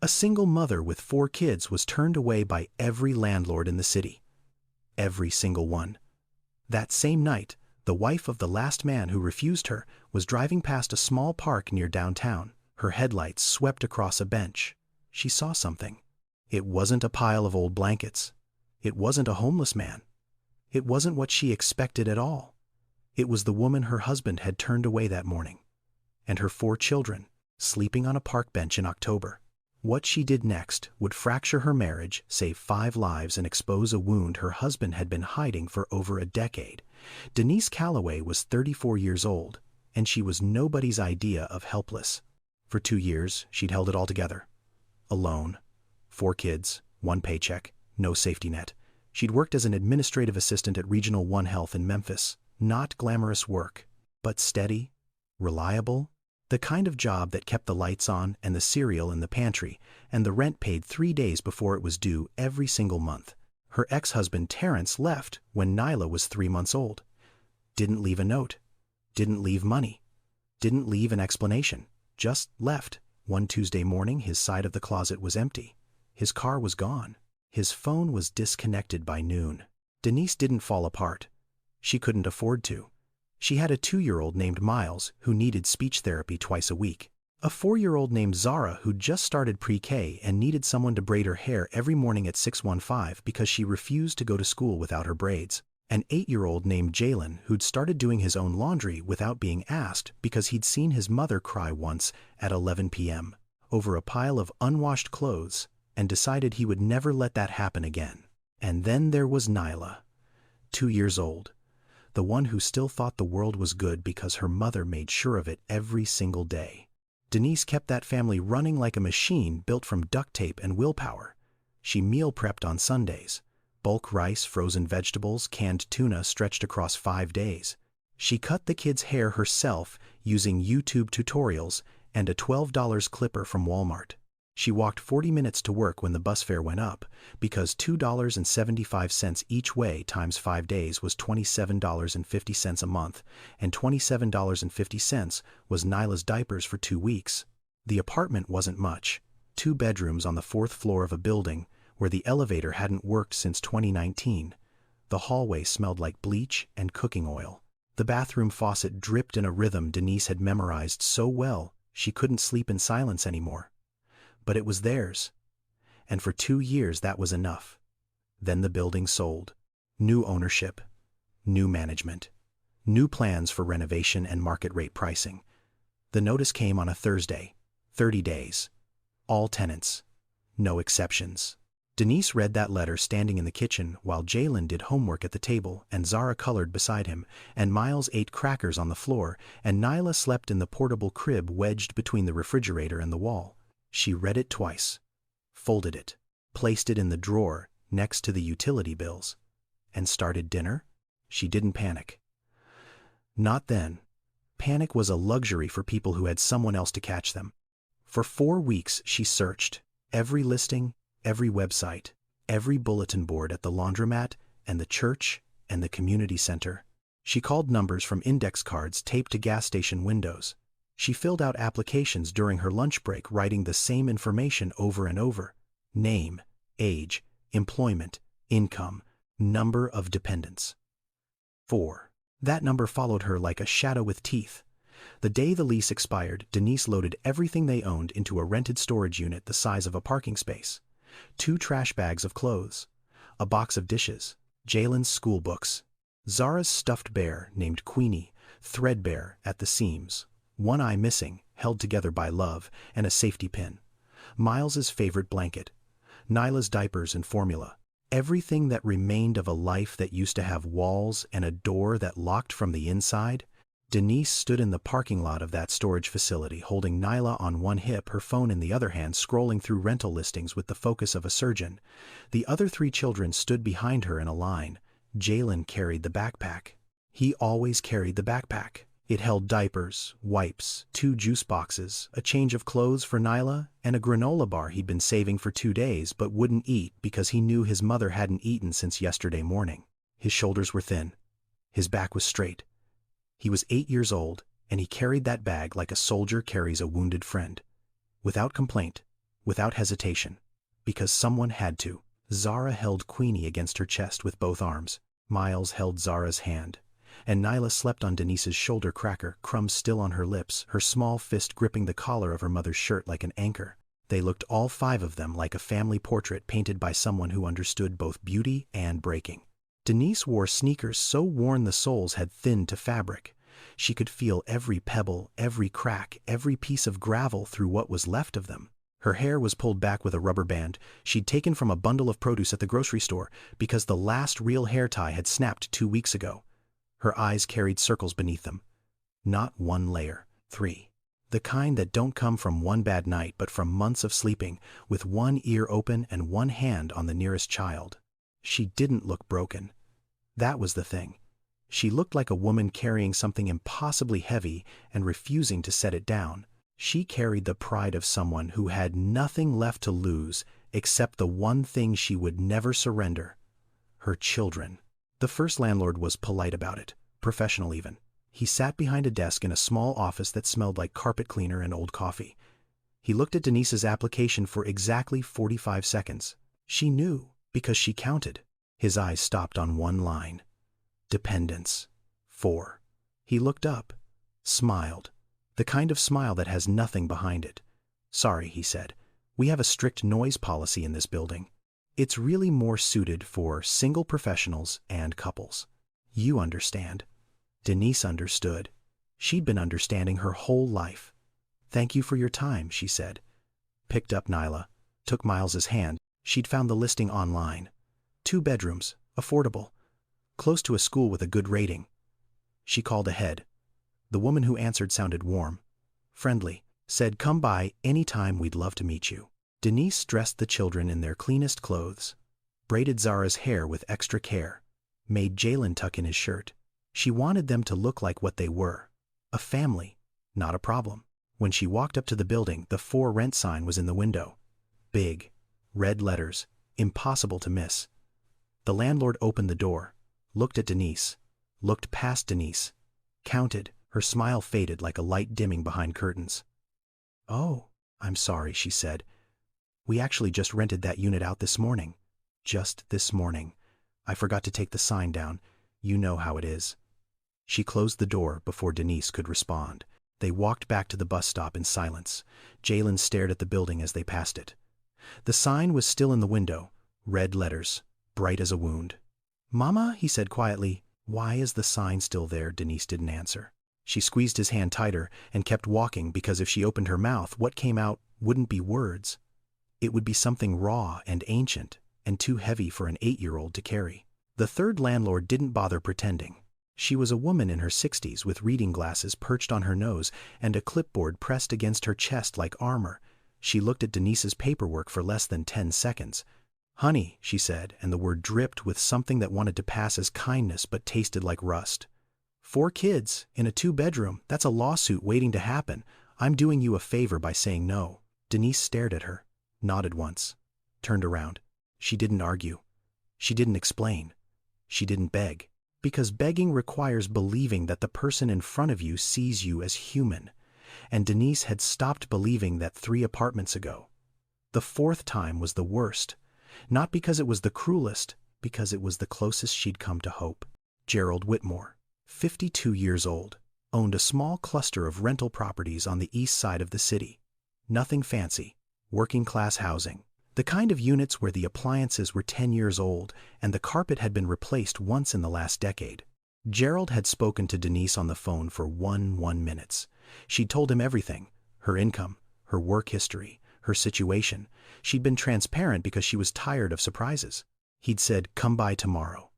A single mother with 4 kids was turned away by every landlord in the city. Every single one. That same night, the wife of the last man who refused her was driving past a small park near downtown. Her headlights swept across a bench. She saw something. It wasn't a pile of old blankets. It wasn't a homeless man. It wasn't what she expected at all. It was the woman her husband had turned away that morning. And her 4 children, sleeping on a park bench in October. What she did next would fracture her marriage, save 5 lives, and expose a wound her husband had been hiding for over a decade. Denise Calloway was 34 years old, and she was nobody's idea of helpless. For 2 years, she'd held it all together. Alone. 4 kids, 1 paycheck, no safety net. She'd worked as an administrative assistant at Regional One Health in Memphis. Not glamorous work, but steady, reliable. The kind of job that kept the lights on and the cereal in the pantry and the rent paid 3 days before it was due every single month. Her ex-husband Terrence left when Nyla was 3 months old. Didn't leave a note. Didn't leave money. Didn't leave an explanation. Just left. One Tuesday morning, his side of the closet was empty. His car was gone. His phone was disconnected by noon. Denise didn't fall apart. She couldn't afford to. She had a 2-year-old named Miles who needed speech therapy twice a week. A 4-year-old named Zara who just started pre-K and needed someone to braid her hair every morning at 6:15 because she refused to go to school without her braids. An 8-year-old named Jalen who'd started doing his own laundry without being asked because he'd seen his mother cry once at 11 p.m. over a pile of unwashed clothes and decided he would never let that happen again. And then there was Nyla, 2 years old. The one who still thought the world was good because her mother made sure of it every single day. Denise kept that family running like a machine built from duct tape and willpower. She meal prepped on Sundays. Bulk rice, frozen vegetables, canned tuna stretched across 5 days. She cut the kids' hair herself using YouTube tutorials and a $12 clipper from Walmart. She walked 40 minutes to work when the bus fare went up, because $2.75 each way times 5 days was $27.50 a month, and $27.50 was Nyla's diapers for 2 weeks. The apartment wasn't much. 2 bedrooms on the 4th floor of a building where the elevator hadn't worked since 2019. The hallway smelled like bleach and cooking oil. The bathroom faucet dripped in a rhythm Denise had memorized so well she couldn't sleep in silence anymore. But it was theirs, and for 2 years that was enough. Then the building sold. New ownership, new management, new plans for renovation and market rate pricing. The notice came on a Thursday, 30 days. All tenants, no exceptions. Denise read that letter standing in the kitchen while Jalen did homework at the table and Zara colored beside him, and Miles ate crackers on the floor, and Nyla slept in the portable crib wedged between the refrigerator and the wall. She read it twice, folded it, placed it in the drawer next to the utility bills, and started dinner. She didn't panic. Not then. Panic was a luxury for people who had someone else to catch them. For 4 weeks she searched every listing, every website, every bulletin board at the laundromat and the church and the community center. She called numbers from index cards taped to gas station windows. She filled out applications during her lunch break, writing the same information over and over. Name, age, employment, income, number of dependents. 4. That number followed her like a shadow with teeth. The day the lease expired, Denise loaded everything they owned into a rented storage unit the size of a parking space. 2 trash bags of clothes, a box of dishes, Jalen's school books, Zara's stuffed bear named Queenie, threadbare at the seams, 1 eye missing, held together by love, and a safety pin, Miles's favorite blanket, Nyla's diapers and formula, everything that remained of a life that used to have walls and a door that locked from the inside. Denise stood in the parking lot of that storage facility, holding Nyla on one hip, her phone in the other hand, scrolling through rental listings with the focus of a surgeon. The other 3 children stood behind her in a line. Jalen carried the backpack. He always carried the backpack. It held diapers, wipes, 2 juice boxes, a change of clothes for Nyla, and a granola bar he'd been saving for 2 days but wouldn't eat because he knew his mother hadn't eaten since yesterday morning. His shoulders were thin. His back was straight. He was 8 years old, and he carried that bag like a soldier carries a wounded friend. Without complaint, without hesitation, because someone had to. Zara held Queenie against her chest with both arms. Miles held Zara's hand, and Nyla slept on Denise's shoulder, cracker crumbs still on her lips, her small fist gripping the collar of her mother's shirt like an anchor. They looked, all five of them, like a family portrait painted by someone who understood both beauty and breaking. Denise wore sneakers so worn the soles had thinned to fabric. She could feel every pebble, every crack, every piece of gravel through what was left of them. Her hair was pulled back with a rubber band she'd taken from a bundle of produce at the grocery store because the last real hair tie had snapped 2 weeks ago. Her eyes carried circles beneath them. Not one layer, 3. The kind that don't come from one bad night but from months of sleeping, with one ear open and one hand on the nearest child. She didn't look broken. That was the thing. She looked like a woman carrying something impossibly heavy and refusing to set it down. She carried the pride of someone who had nothing left to lose except the one thing she would never surrender: her children. The first landlord was polite about it, professional even. He sat behind a desk in a small office that smelled like carpet cleaner and old coffee. He looked at Denise's application for exactly 45 seconds. She knew, because she counted. His eyes stopped on one line: dependence. 4. He looked up, smiled. The kind of smile that has nothing behind it. Sorry, he said. We have a strict noise policy in this building. It's really more suited for single professionals and couples. You understand. Denise understood. She'd been understanding her whole life. Thank you for your time, she said. Picked up Nyla, took Miles's hand. She'd found the listing online. 2 bedrooms, affordable, close to a school with a good rating. She called ahead. The woman who answered sounded warm, friendly, said, "Come by any time, we'd love to meet you." Denise dressed the children in their cleanest clothes, braided Zara's hair with extra care, made Jalen tuck in his shirt. She wanted them to look like what they were: a family, not a problem. When she walked up to the building, the for rent sign was in the window. Big, red letters, impossible to miss. The landlord opened the door, looked at Denise, looked past Denise, counted. Her smile faded like a light dimming behind curtains. "Oh, I'm sorry," she said. "We actually just rented that unit out this morning. Just this morning. I forgot to take the sign down. You know how it is." She closed the door before Denise could respond. They walked back to the bus stop in silence. Jalen stared at the building as they passed it. The sign was still in the window, red letters, bright as a wound. "Mama," he said quietly. "Why is the sign still there?" Denise didn't answer. She squeezed his hand tighter and kept walking, because if she opened her mouth, what came out wouldn't be words. It would be something raw and ancient and too heavy for an 8-year-old to carry. The third landlord didn't bother pretending. She was a woman in her 60s with reading glasses perched on her nose and a clipboard pressed against her chest like armor. She looked at Denise's paperwork for less than 10 seconds. "Honey," she said, and the word dripped with something that wanted to pass as kindness but tasted like rust. 4 kids in a 2-bedroom, that's a lawsuit waiting to happen. I'm doing you a favor by saying no." Denise stared at her, nodded once, turned around. She didn't argue. She didn't explain. She didn't beg. Because begging requires believing that the person in front of you sees you as human. And Denise had stopped believing that 3 apartments ago. The 4th time was the worst. Not because it was the cruelest, because it was the closest she'd come to hope. Gerald Whitmore, 52 years old, owned a small cluster of rental properties on the east side of the city. Nothing fancy, working-class housing. The kind of units where the appliances were 10 years old and the carpet had been replaced once in the last decade. Gerald had spoken to Denise on the phone for 1 minutes. She'd told him everything: her income, her work history, her situation. She'd been transparent because she was tired of surprises. He'd said, "Come by tomorrow.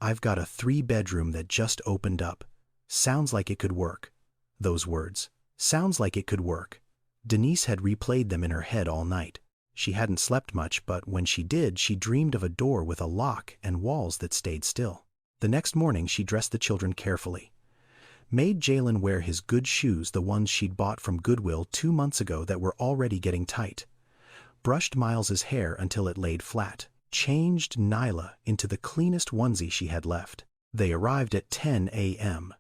I've got a 3-bedroom that just opened up. Sounds like it could work." Those words. Sounds like it could work. Denise had replayed them in her head all night. She hadn't slept much, but when she did, she dreamed of a door with a lock and walls that stayed still. The next morning, she dressed the children carefully. Made Jalen wear his good shoes, the ones she'd bought from Goodwill 2 months ago that were already getting tight. Brushed Miles's hair until it laid flat. Changed Nyla into the cleanest onesie she had left. They arrived at 10 a.m.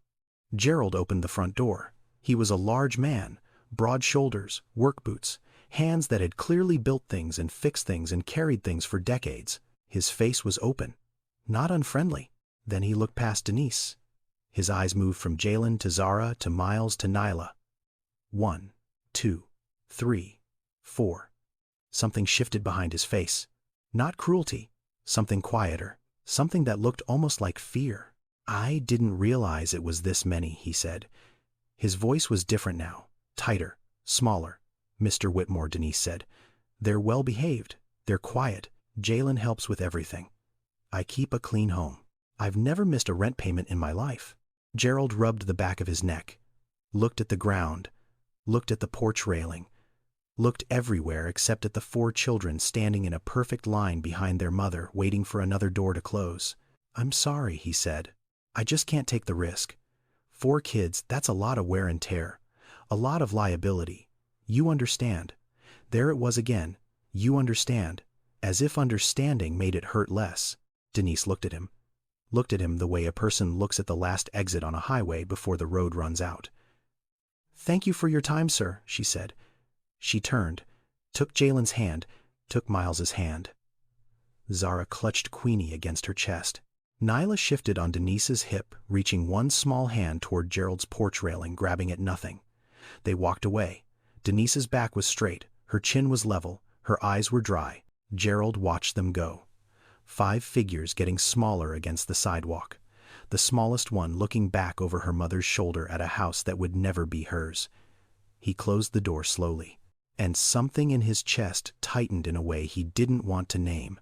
Gerald opened the front door. He was a large man, broad shoulders, work boots, Hands that had clearly built things and fixed things and carried things for decades. His face was open, not unfriendly. Then he looked past Denise. His eyes moved from Jalen to Zara to Miles to Nyla. 1, 2, 3, 4. Something shifted behind his face. Not cruelty, something quieter, something that looked almost like fear. "I didn't realize it was this many," he said. His voice was different now, tighter, smaller. "Mr. Whitmore," Denise said. "They're well behaved, they're quiet. Jalen helps with everything. I keep a clean home. I've never missed a rent payment in my life." Gerald rubbed the back of his neck, looked at the ground, looked at the porch railing, looked everywhere except at the 4 children standing in a perfect line behind their mother, waiting for another door to close. "I'm sorry," he said. "I just can't take the risk. 4 kids, that's a lot of wear and tear, a lot of liability. You understand." There it was again. You understand. As if understanding made it hurt less. Denise looked at him the way a person looks at the last exit on a highway before the road runs out. "Thank you for your time, sir," she said. She turned, took Jalen's hand, took Miles's hand. Zara clutched Queenie against her chest. Nyla shifted on Denise's hip, reaching one small hand toward Gerald's porch railing, grabbing at nothing. They walked away. Denise's back was straight, her chin was level, her eyes were dry. Gerald watched them go. 5 figures getting smaller against the sidewalk. The smallest one looking back over her mother's shoulder at a house that would never be hers. He closed the door slowly, and something in his chest tightened in a way he didn't want to name.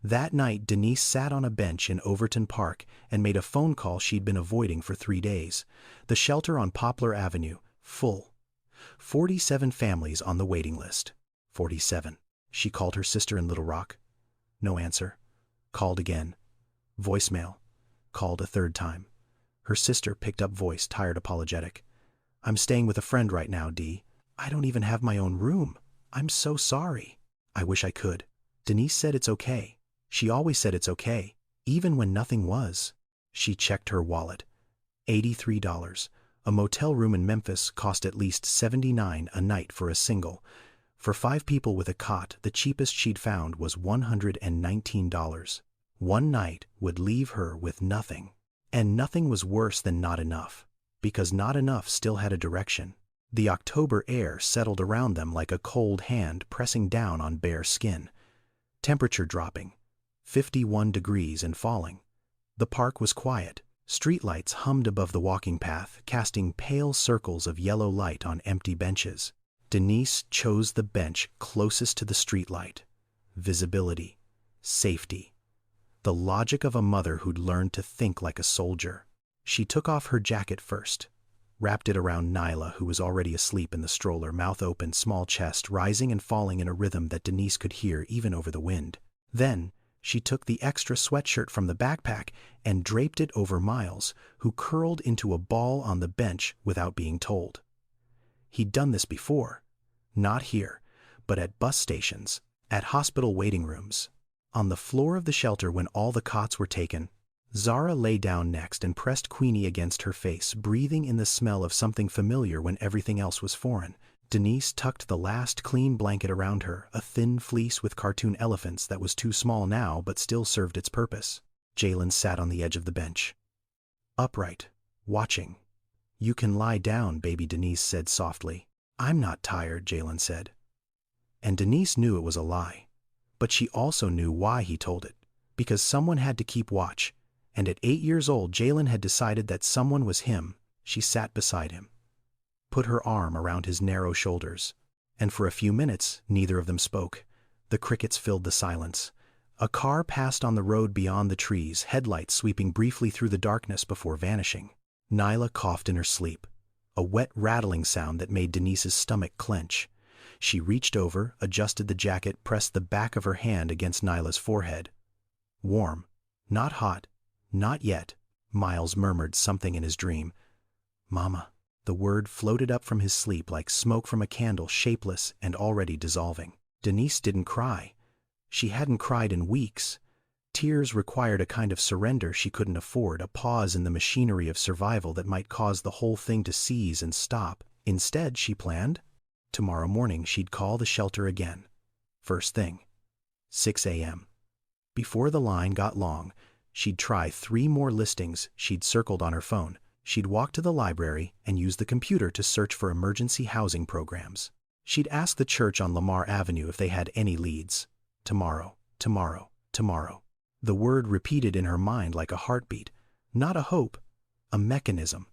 That night, Denise sat on a bench in Overton Park and made a phone call she'd been avoiding for 3 days. The shelter on Poplar Avenue, full. 47 families on the waiting list. 47. She called her sister in Little Rock. No answer. Called again. Voicemail. Called a 3rd time. Her sister picked up voice, tired, apologetic. "I'm staying with a friend right now, Dee. I don't even have my own room. I'm so sorry. I wish I could." Denise said it's okay. She always said it's okay, even when nothing was. She checked her wallet. $83. A motel room in Memphis cost at least $79 a night for a single. For 5 people with a cot, the cheapest she'd found was $119. One night would leave her with nothing. And nothing was worse than not enough, because not enough still had a direction. The October air settled around them like a cold hand pressing down on bare skin. Temperature dropping, 51 degrees and falling. The park was quiet. Streetlights hummed above the walking path, casting pale circles of yellow light on empty benches. Denise chose the bench closest to the streetlight. Visibility. Safety. The logic of a mother who'd learned to think like a soldier. She took off her jacket first, wrapped it around Nyla, who was already asleep in the stroller, mouth open, small chest, rising and falling in a rhythm that Denise could hear even over the wind. Then, she took the extra sweatshirt from the backpack and draped it over Miles, who curled into a ball on the bench without being told. He'd done this before. Not here, but at bus stations, at hospital waiting rooms. On the floor of the shelter when all the cots were taken, Zara lay down next and pressed Queenie against her face, breathing in the smell of something familiar when everything else was foreign. Denise tucked the last clean blanket around her, a thin fleece with cartoon elephants that was too small now but still served its purpose. Jalen sat on the edge of the bench, upright, watching. "You can lie down, baby," Denise said softly. "I'm not tired," Jalen said. And Denise knew it was a lie. But she also knew why he told it. Because someone had to keep watch. And at 8 years old, Jalen had decided that someone was him. She sat beside him, put her arm around his narrow shoulders. And for a few minutes, neither of them spoke. The crickets filled the silence. A car passed on the road beyond the trees, headlights sweeping briefly through the darkness before vanishing. Nyla coughed in her sleep, a wet rattling sound that made Denise's stomach clench. She reached over, adjusted the jacket, pressed the back of her hand against Nyla's forehead. Warm, not hot, not yet. Miles murmured something in his dream. "Mama." The word floated up from his sleep like smoke from a candle, shapeless and already dissolving. Denise didn't cry. She hadn't cried in weeks. Tears required a kind of surrender she couldn't afford, a pause in the machinery of survival that might cause the whole thing to seize and stop. Instead, she planned Tomorrow morning she'd call the shelter again. First thing. 6 a.m. Before the line got long, she'd try 3 more listings she'd circled on her phone. She'd walk to the library and use the computer to search for emergency housing programs. She'd ask the church on Lamar Avenue if they had any leads. Tomorrow, tomorrow, tomorrow. The word repeated in her mind like a heartbeat, not a hope, a mechanism.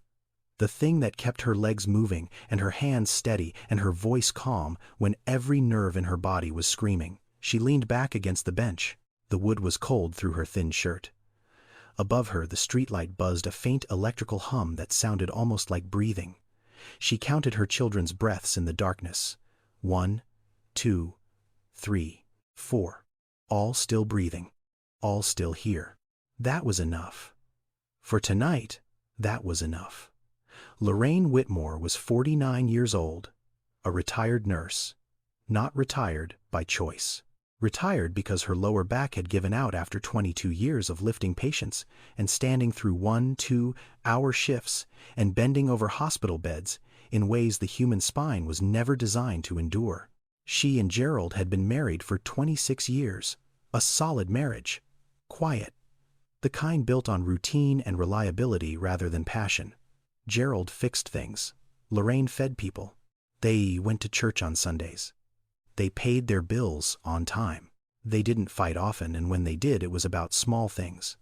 The thing that kept her legs moving and her hands steady and her voice calm when every nerve in her body was screaming. She leaned back against the bench. The wood was cold through her thin shirt. Above her, the streetlight buzzed a faint electrical hum that sounded almost like breathing. She counted her children's breaths in the darkness. 1, 2, 3, 4. All still breathing. All still here. That was enough. For tonight, that was enough. Lorraine Whitmore was 49 years old, a retired nurse. Not retired by choice. Retired because her lower back had given out after 22 years of lifting patients and standing through 1-2-hour shifts and bending over hospital beds in ways the human spine was never designed to endure. She and Gerald had been married for 26 years, a solid marriage. Quiet. The kind built on routine and reliability rather than passion. Gerald fixed things. Lorraine fed people. They went to church on Sundays. They paid their bills on time. They didn't fight often, and when they did, it was about small things.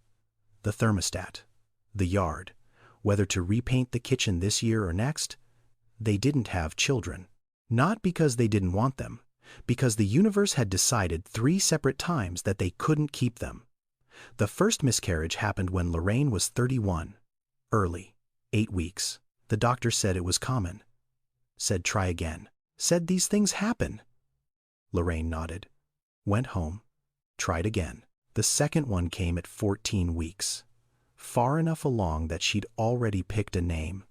The thermostat. The yard. Whether to repaint the kitchen this year or next. They didn't have children. Not because they didn't want them, because the universe had decided 3 separate times that they couldn't keep them. The first miscarriage happened when Lorraine was 31. Early. 8 weeks. The doctor said it was common. Said try again. Said these things happen. Lorraine nodded. Went home. Tried again. The second one came at 14 weeks. Far enough along that she'd already picked a name.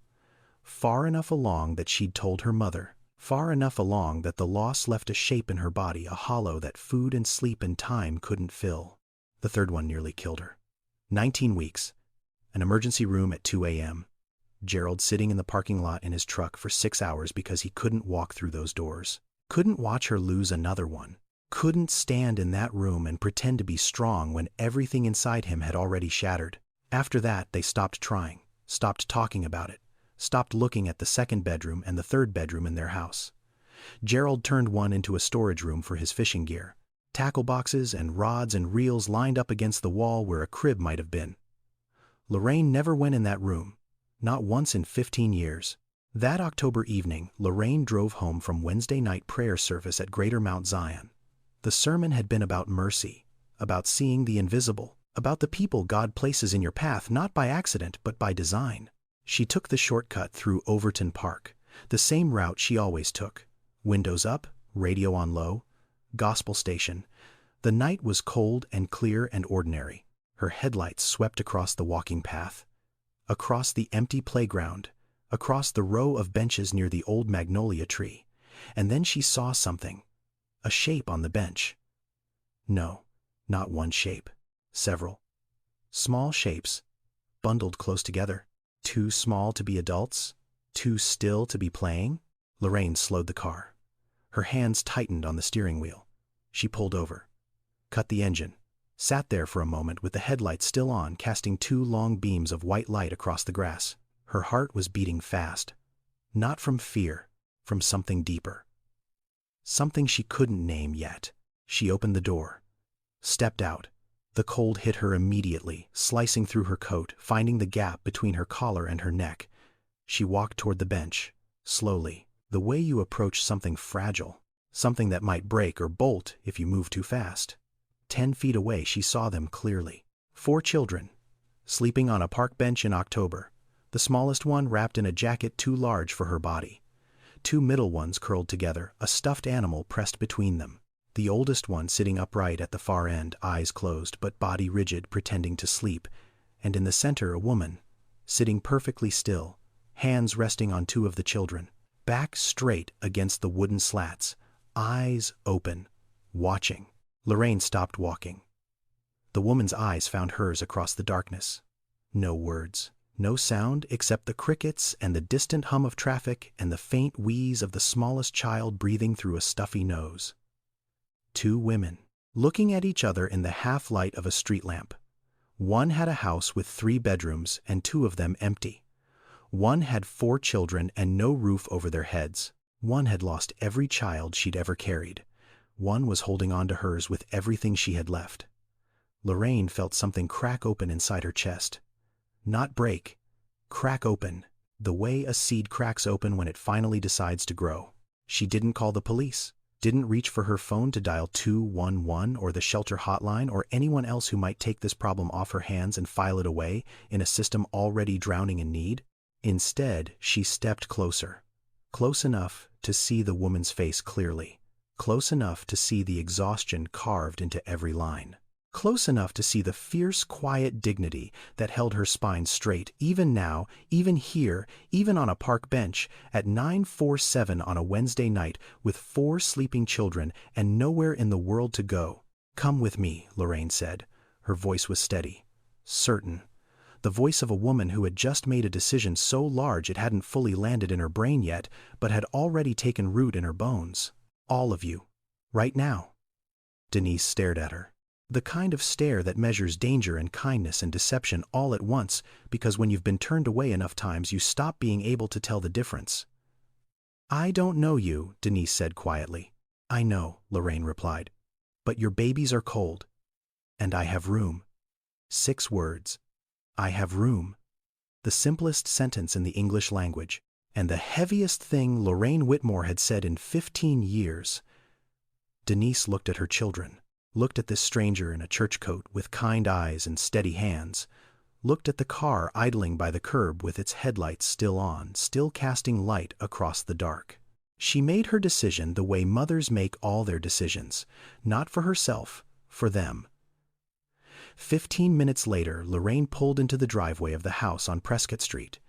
Far enough along that she'd told her mother. Far enough along that the loss left a shape in her body, a hollow that food and sleep and time couldn't fill. The third one nearly killed her. 19 weeks. An emergency room at 2 a.m. Gerald sitting in the parking lot in his truck for 6 hours because he couldn't walk through those doors. Couldn't watch her lose another one. Couldn't stand in that room and pretend to be strong when everything inside him had already shattered. After that, they stopped trying, stopped talking about it, stopped looking at the second bedroom and the third bedroom in their house. Gerald turned one into a storage room for his fishing gear. Tackle boxes and rods and reels lined up against the wall where a crib might have been. Lorraine never went in that room, not once in 15 years. That October evening, Lorraine drove home from Wednesday night prayer service at Greater Mount Zion. The sermon had been about mercy, about seeing the invisible, about the people God places in your path not by accident but by design. She took the shortcut through Overton Park, the same route she always took. Windows up, radio on low, gospel station. The night was cold and clear and ordinary. Her headlights swept across the walking path, across the empty playground, across the row of benches near the old magnolia tree, and then she saw something, a shape on the bench. No, not one shape, several. Small shapes, bundled close together, too small to be adults, too still to be playing. Lorraine slowed the car. Her hands tightened on the steering wheel. She pulled over, cut the engine, sat there for a moment with the headlights still on, casting 2 long beams of white light across the grass. Her heart was beating fast. Not from fear, from something deeper. Something she couldn't name yet. She opened the door, stepped out. The cold hit her immediately, slicing through her coat, finding the gap between her collar and her neck. She walked toward the bench, slowly, the way you approach something fragile, something that might break or bolt if you move too fast. 10 feet away, she saw them clearly. 4 children, sleeping on a park bench in October. The smallest one wrapped in a jacket too large for her body. 2 middle ones curled together, a stuffed animal pressed between them. The oldest one sitting upright at the far end, eyes closed but body rigid, pretending to sleep. And in the center, a woman, sitting perfectly still, hands resting on 2 of the children, back straight against the wooden slats, eyes open, watching. Lorraine stopped walking. The woman's eyes found hers across the darkness. No words. No sound except the crickets and the distant hum of traffic and the faint wheeze of the smallest child breathing through a stuffy nose. Two women, looking at each other in the half-light of a street lamp. One had a house with 3 bedrooms and 2 of them empty. One had 4 children and no roof over their heads. One had lost every child she'd ever carried. One was holding on to hers with everything she had left. Lorraine felt something crack open inside her chest. Not break, crack open, the way a seed cracks open when it finally decides to grow. She didn't call the police, didn't reach for her phone to dial 211 or the shelter hotline or anyone else who might take this problem off her hands and file it away in a system already drowning in need. Instead, she stepped closer. Close enough to see the woman's face clearly. Close enough to see the exhaustion carved into every line. Close enough to see the fierce, quiet dignity that held her spine straight, even now, even here, even on a park bench, at 9:47 on a Wednesday night with 4 sleeping children and nowhere in the world to go. "Come with me," Lorraine said. Her voice was steady, certain. The voice of a woman who had just made a decision so large it hadn't fully landed in her brain yet, but had already taken root in her bones. "All of you. Right now." Denise stared at her. The kind of stare that measures danger and kindness and deception all at once, because when you've been turned away enough times you stop being able to tell the difference. "I don't know you," Denise said quietly. "I know," Lorraine replied. "But your babies are cold. And I have room." 6 words. I have room. The simplest sentence in the English language, and the heaviest thing Lorraine Whitmore had said in 15 years. Denise looked at her children. Looked at this stranger in a church coat with kind eyes and steady hands, looked at the car idling by the curb with its headlights still on, still casting light across the dark. She made her decision the way mothers make all their decisions, not for herself, for them. 15 minutes later, Lorraine pulled into the driveway of the house on Prescott Street.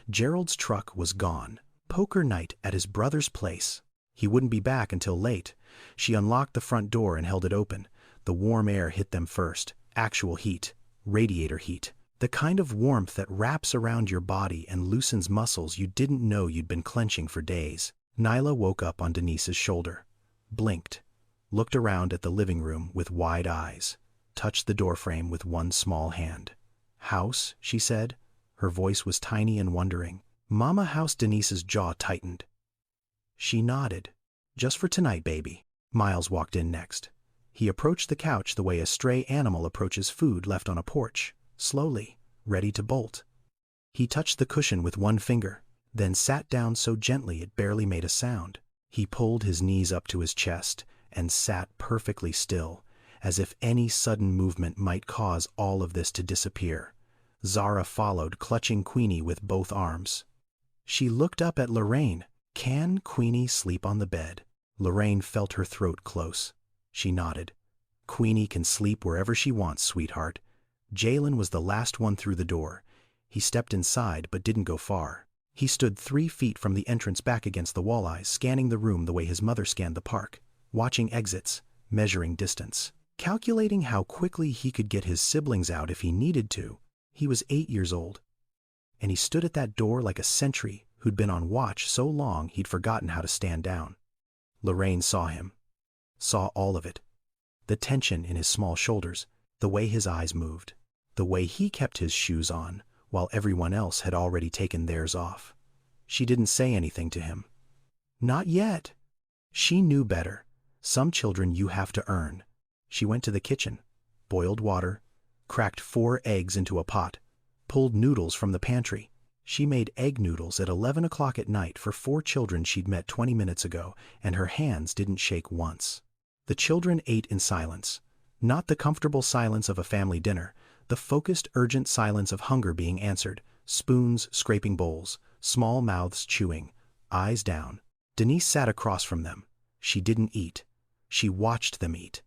Gerald's truck was gone. Poker night at his brother's place. He wouldn't be back until late. She unlocked the front door and held it open. The warm air hit them first, actual heat, radiator heat, the kind of warmth that wraps around your body and loosens muscles you didn't know you'd been clenching for days. Nyla woke up on Denise's shoulder, blinked, looked around at the living room with wide eyes, touched the doorframe with one small hand. "House," she said. Her voice was tiny and wondering. "Mama House." Denise's jaw tightened. She nodded. "Just for tonight, baby." Miles walked in next. He approached the couch the way a stray animal approaches food left on a porch, slowly, ready to bolt. He touched the cushion with one finger, then sat down so gently it barely made a sound. He pulled his knees up to his chest and sat perfectly still, as if any sudden movement might cause all of this to disappear. Zara followed, clutching Queenie with both arms. She looked up at Lorraine. "Can Queenie sleep on the bed?" Lorraine felt her throat close. She nodded. "Queenie can sleep wherever she wants, sweetheart." Jalen was the last one through the door. He stepped inside but didn't go far. He stood 3 feet from the entrance back against the walleyes, scanning the room the way his mother scanned the park, watching exits, measuring distance, calculating how quickly he could get his siblings out if he needed to. He was 8 years old. And he stood at that door like a sentry who'd been on watch so long he'd forgotten how to stand down. Lorraine saw him. Saw all of it. The tension in his small shoulders, the way his eyes moved, the way he kept his shoes on while everyone else had already taken theirs off. She didn't say anything to him. Not yet. She knew better. Some children you have to earn. She went to the kitchen, boiled water, cracked 4 eggs into a pot, pulled noodles from the pantry. She made egg noodles at 11 o'clock at night for 4 children she'd met 20 minutes ago, and her hands didn't shake once. The children ate in silence. Not the comfortable silence of a family dinner, the focused, urgent silence of hunger being answered, spoons scraping bowls, small mouths chewing, eyes down. Denise sat across from them. She didn't eat. She watched them eat.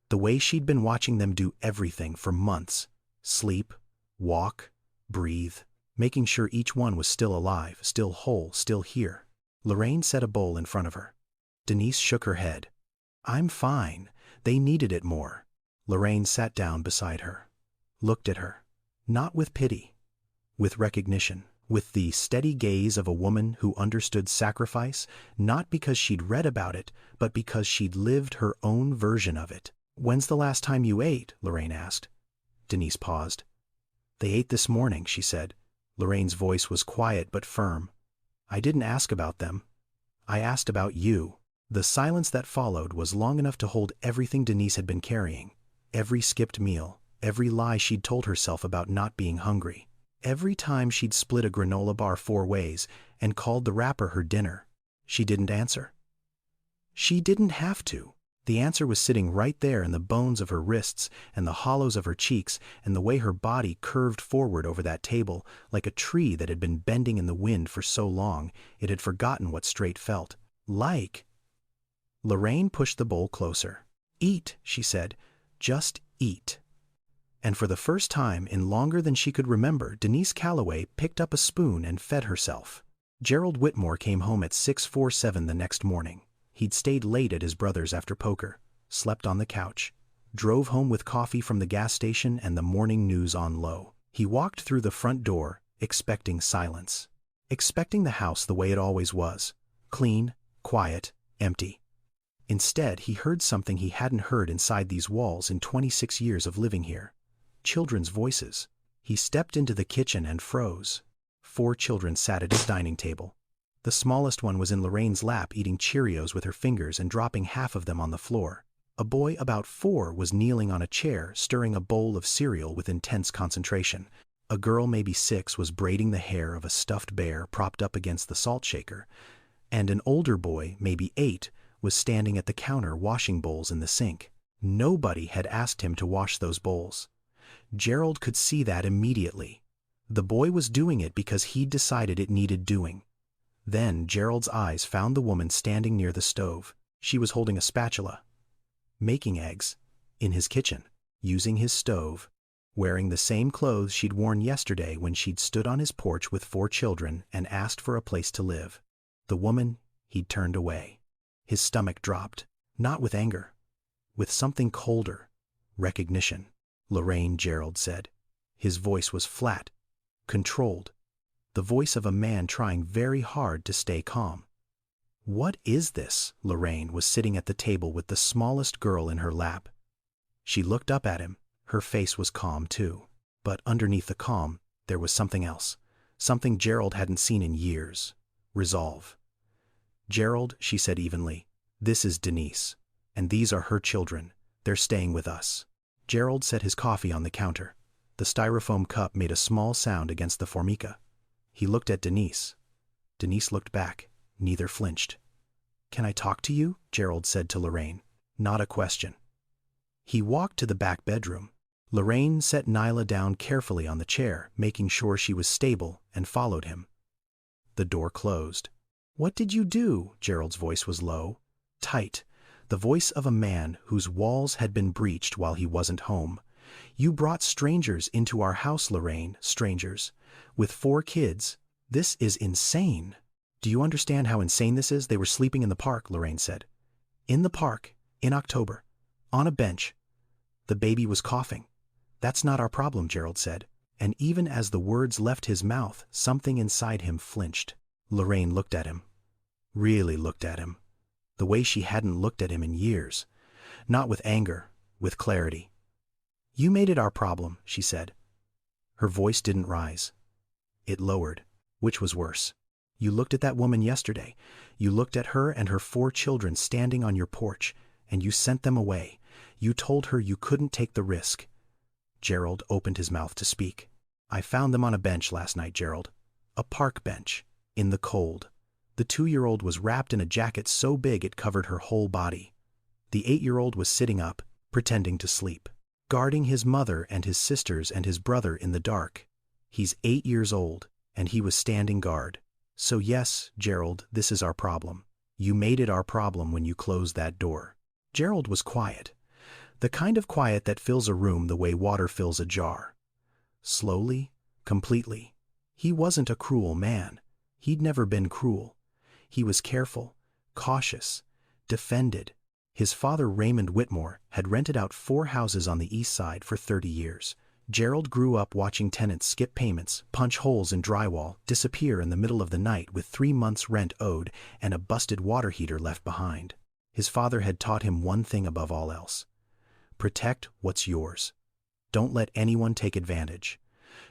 The way she'd been watching them do everything for months. Sleep, walk, breathe, making sure each one was still alive, still whole, still here. Lorraine set a bowl in front of her. Denise shook her head. "I'm fine. They needed it more." Lorraine sat down beside her, looked at her, not with pity, with recognition, with the steady gaze of a woman who understood sacrifice, not because she'd read about it, but because she'd lived her own version of it. "When's the last time you ate?" Lorraine asked. Denise paused. "They ate this morning," she said. Lorraine's voice was quiet but firm. "I didn't ask about them. I asked about you." The silence that followed was long enough to hold everything Denise had been carrying. Every skipped meal, every lie she'd told herself about not being hungry. Every time she'd split a granola bar 4 ways and called the wrapper her dinner. She didn't answer. She didn't have to. The answer was sitting right there in the bones of her wrists and the hollows of her cheeks and the way her body curved forward over that table like a tree that had been bending in the wind for so long it had forgotten what straight felt like. Lorraine pushed the bowl closer. "Eat," she said. "Just eat." And for the first time in longer than she could remember, Denise Calloway picked up a spoon and fed herself. Gerald Whitmore came home at 6:47 the next morning. He'd stayed late at his brother's after poker, slept on the couch, drove home with coffee from the gas station and the morning news on low. He walked through the front door, expecting silence. Expecting the house the way it always was. Clean, quiet, empty. Instead, he heard something he hadn't heard inside these walls in 26 years of living here. Children's voices. He stepped into the kitchen and froze. 4 children sat at his dining table. The smallest one was in Lorraine's lap eating Cheerios with her fingers and dropping half of them on the floor. A boy about 4 was kneeling on a chair, stirring a bowl of cereal with intense concentration. A girl maybe 6 was braiding the hair of a stuffed bear propped up against the salt shaker. And an older boy, maybe 8, was standing at the counter washing bowls in the sink. Nobody had asked him to wash those bowls. Gerald could see that immediately. The boy was doing it because he'd decided it needed doing. Then Gerald's eyes found the woman standing near the stove. She was holding a spatula, making eggs, in his kitchen, using his stove, wearing the same clothes she'd worn yesterday when she'd stood on his porch with 4 children and asked for a place to live. The woman, he'd turned away. His stomach dropped, not with anger, with something colder, recognition. "Lorraine," Gerald said. His voice was flat, controlled, the voice of a man trying very hard to stay calm. "What is this?" Lorraine was sitting at the table with the smallest girl in her lap. She looked up at him. Her face was calm too. But underneath the calm, there was something else. Something Gerald hadn't seen in years. Resolve. "Gerald," she said evenly, "this is Denise. And these are her children. They're staying with us." Gerald set his coffee on the counter. The styrofoam cup made a small sound against the formica. He looked at Denise. Denise looked back. Neither flinched. "Can I talk to you?" Gerald said to Lorraine. Not a question. He walked to the back bedroom. Lorraine set Nyla down carefully on the chair, making sure she was stable, and followed him. The door closed. "What did you do?" Gerald's voice was low, tight, the voice of a man whose walls had been breached while he wasn't home. "You brought strangers into our house, Lorraine, strangers. With 4 kids. This is insane." "Do you understand how insane this is? They were sleeping in the park," Lorraine said. "In the park, in October, on a bench. The baby was coughing." "That's not our problem," Gerald said. And even as the words left his mouth, something inside him flinched. Lorraine looked at him. Really looked at him. The way she hadn't looked at him in years. Not with anger, with clarity. "You made it our problem," she said. Her voice didn't rise. It lowered, which was worse. "You looked at that woman yesterday. You looked at her and her 4 children standing on your porch, and you sent them away. You told her you couldn't take the risk." Gerald opened his mouth to speak. "I found them on a bench last night, Gerald. A park bench, in the cold. The 2-year-old was wrapped in a jacket so big it covered her whole body. The 8-year-old was sitting up, pretending to sleep, guarding his mother and his sisters and his brother in the dark. He's 8 years old, and he was standing guard. So yes, Gerald, this is our problem. You made it our problem when you closed that door." Gerald was quiet. The kind of quiet that fills a room the way water fills a jar. Slowly, completely. He wasn't a cruel man. He'd never been cruel. He was careful, cautious, defended. His father, Raymond Whitmore, had rented out 4 houses on the east side for 30 years. Gerald grew up watching tenants skip payments, punch holes in drywall, disappear in the middle of the night with 3 months' rent owed and a busted water heater left behind. His father had taught him one thing above all else: protect what's yours. Don't let anyone take advantage.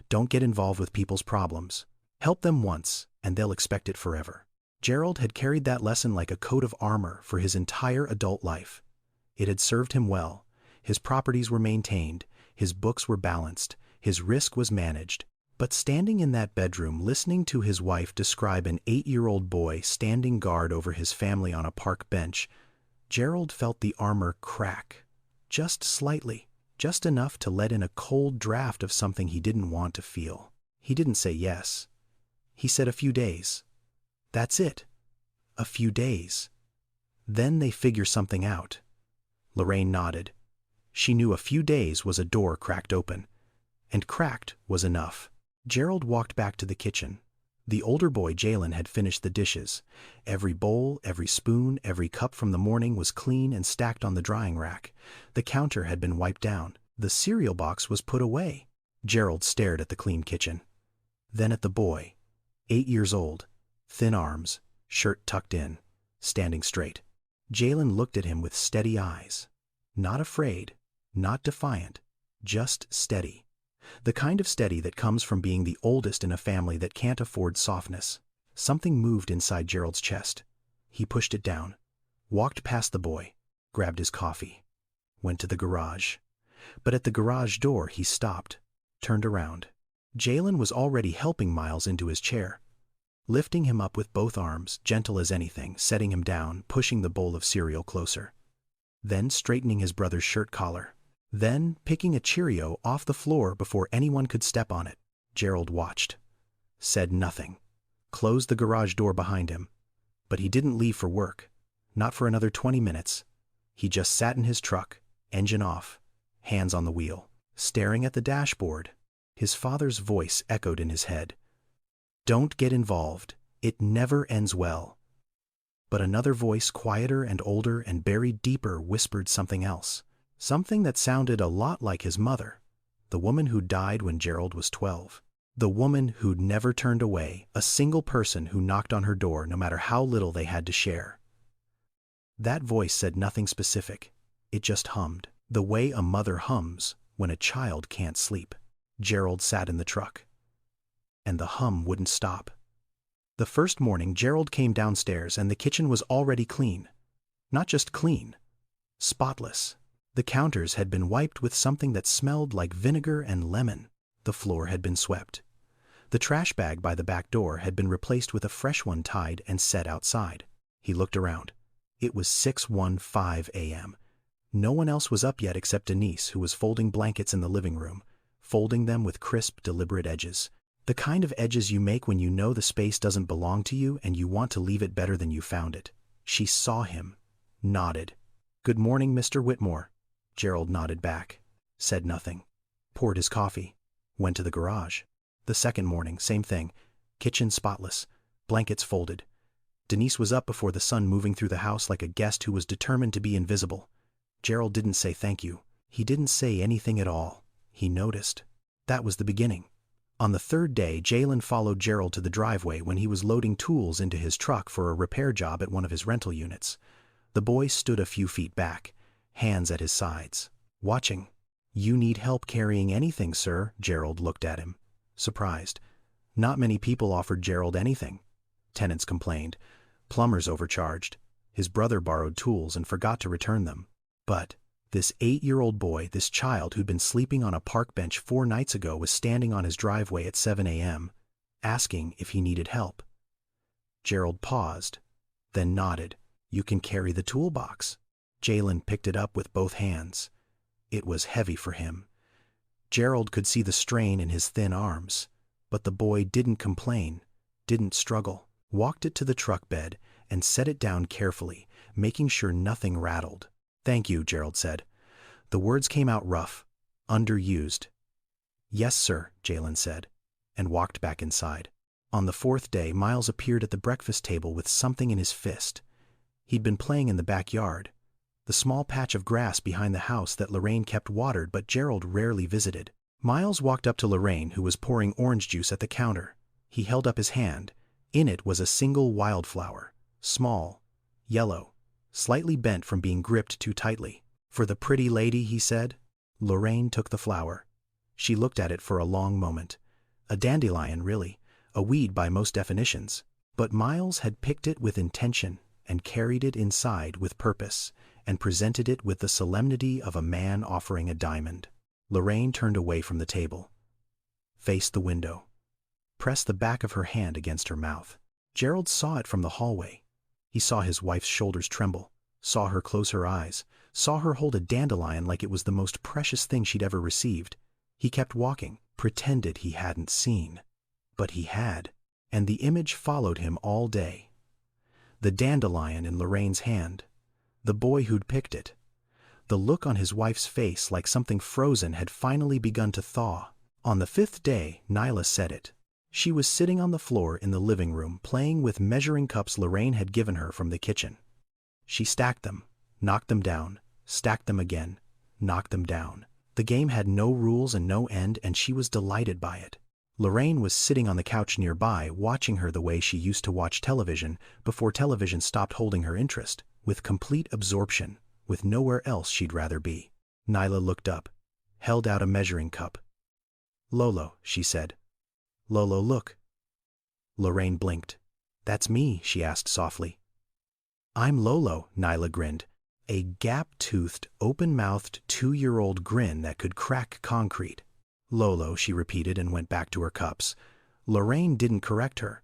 Don't get involved with people's problems. Help them once, and they'll expect it forever. Gerald had carried that lesson like a coat of armor for his entire adult life. It had served him well. His properties were maintained, his books were balanced, his risk was managed. But standing in that bedroom listening to his wife describe an 8-year-old boy standing guard over his family on a park bench, Gerald felt the armor crack. Just slightly, just enough to let in a cold draft of something he didn't want to feel. He didn't say yes. He said a few days. That's it. A few days. Then they figure something out. Lorraine nodded. She knew a few days was a door cracked open. And cracked was enough. Gerald walked back to the kitchen. The older boy, Jalen, had finished the dishes. Every bowl, every spoon, every cup from the morning was clean and stacked on the drying rack. The counter had been wiped down. The cereal box was put away. Gerald stared at the clean kitchen. Then at the boy, 8 years old, thin arms, shirt tucked in, standing straight. Jalen looked at him with steady eyes. Not afraid, not defiant, just steady. The kind of steady that comes from being the oldest in a family that can't afford softness. Something moved inside Gerald's chest. He pushed it down, walked past the boy, grabbed his coffee, went to the garage. But at the garage door he stopped, turned around. Jalen was already helping Miles into his chair, lifting him up with both arms, gentle as anything, setting him down, pushing the bowl of cereal closer. Then straightening his brother's shirt collar. Then picking a Cheerio off the floor before anyone could step on it. Gerald watched, said nothing, closed the garage door behind him. But he didn't leave for work, not for another 20 minutes. He just sat in his truck, engine off, hands on the wheel, staring at the dashboard. His father's voice echoed in his head. Don't get involved. It never ends well. But another voice, quieter and older and buried deeper, whispered something else. Something that sounded a lot like his mother, the woman who died when Gerald was 12. The woman who'd never turned away a single person who knocked on her door, no matter how little they had to share. That voice said nothing specific. It just hummed, the way a mother hums when a child can't sleep. Gerald sat in the truck, and the hum wouldn't stop. The first morning Gerald came downstairs and the kitchen was already clean. Not just clean, spotless. The counters had been wiped with something that smelled like vinegar and lemon. The floor had been swept. The trash bag by the back door had been replaced with a fresh one tied and set outside. He looked around. It was 6:15 a.m. No one else was up yet except Denise, who was folding blankets in the living room, folding them with crisp, deliberate edges. The kind of edges you make when you know the space doesn't belong to you and you want to leave it better than you found it. She saw him, nodded. "Good morning, Mr. Whitmore." Gerald nodded back, said nothing, poured his coffee, went to the garage. The second morning, same thing, kitchen spotless, blankets folded. Denise was up before the sun, moving through the house like a guest who was determined to be invisible. Gerald didn't say thank you. He didn't say anything at all. He noticed. That was the beginning. On the third day, Jalen followed Gerald to the driveway when he was loading tools into his truck for a repair job at one of his rental units. The boy stood a few feet back, hands at his sides, watching. "You need help carrying anything, sir?" Gerald looked at him, surprised. Not many people offered Gerald anything. Tenants complained. Plumbers overcharged. His brother borrowed tools and forgot to return them. But this 8-year-old boy, this child who'd been sleeping on a park bench 4 nights ago, was standing on his driveway at 7 a.m., asking if he needed help. Gerald paused, then nodded. "You can carry the toolbox." Jalen picked it up with both hands. It was heavy for him. Gerald could see the strain in his thin arms, but the boy didn't complain, didn't struggle, walked it to the truck bed and set it down carefully, making sure nothing rattled. "Thank you," Gerald said. The words came out rough, underused. "Yes, sir," Jalen said, and walked back inside. On the 4th day, Miles appeared at the breakfast table with something in his fist. He'd been playing in the backyard, the small patch of grass behind the house that Lorraine kept watered but Gerald rarely visited. Miles walked up to Lorraine, who was pouring orange juice at the counter. He held up his hand. In it was a single wildflower, small, yellow, slightly bent from being gripped too tightly. "For the pretty lady," he said. Lorraine took the flower. She looked at it for a long moment. A dandelion, really, a weed by most definitions. But Miles had picked it with intention and carried it inside with purpose and presented it with the solemnity of a man offering a diamond. Lorraine turned away from the table, faced the window, pressed the back of her hand against her mouth. Gerald saw it from the hallway. He saw his wife's shoulders tremble, saw her close her eyes, saw her hold a dandelion like it was the most precious thing she'd ever received. He kept walking, pretended he hadn't seen. But he had, and the image followed him all day. The dandelion in Lorraine's hand, the boy who'd picked it, the look on his wife's face like something frozen had finally begun to thaw. On the 5th day, Nyla said it. She was sitting on the floor in the living room playing with measuring cups Lorraine had given her from the kitchen. She stacked them, knocked them down, stacked them again, knocked them down. The game had no rules and no end, and she was delighted by it. Lorraine was sitting on the couch nearby, watching her the way she used to watch television before television stopped holding her interest, with complete absorption, with nowhere else she'd rather be. Nyla looked up, held out a measuring cup. "Lolo," she said. "Lolo, look." Lorraine blinked. "That's me?" she asked softly. "I'm Lolo," Nyla grinned. A gap-toothed, open-mouthed 2-year-old grin that could crack concrete. "Lolo," she repeated and went back to her cups. Lorraine didn't correct her,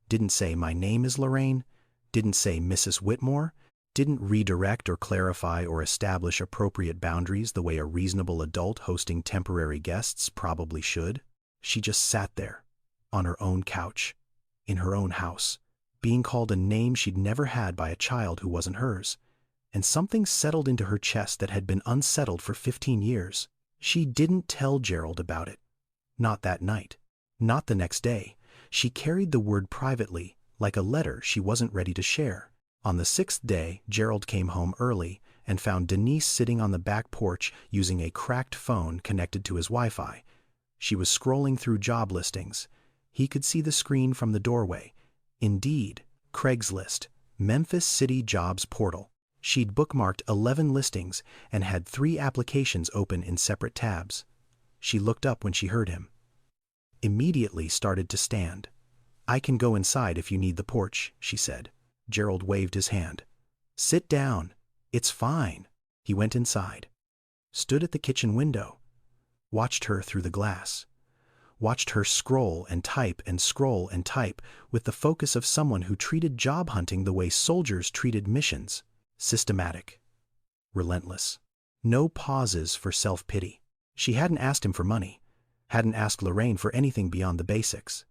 didn't say, "My name is Lorraine," didn't say, "Mrs. Whitmore," didn't redirect or clarify or establish appropriate boundaries the way a reasonable adult hosting temporary guests probably should. She just sat there, on her own couch, in her own house, being called a name she'd never had by a child who wasn't hers. And something settled into her chest that had been unsettled for 15 years. She didn't tell Gerald about it. Not that night. Not the next day. She carried the word privately, like a letter she wasn't ready to share. On the 6th day, Gerald came home early and found Denise sitting on the back porch using a cracked phone connected to his Wi-Fi. She was scrolling through job listings. He could see the screen from the doorway. Indeed, Craigslist, Memphis City Jobs Portal. She'd bookmarked 11 listings and had 3 applications open in separate tabs. She looked up when she heard him. Immediately started to stand. "I can go inside if you need the porch," she said. Gerald waved his hand. "Sit down. It's fine." He went inside. Stood at the kitchen window. Watched her through the glass. Watched her scroll and type and scroll and type with the focus of someone who treated job hunting the way soldiers treated missions. Systematic. Relentless. No pauses for self-pity. She hadn't asked him for money. Hadn't asked Lorraine for anything beyond the basics.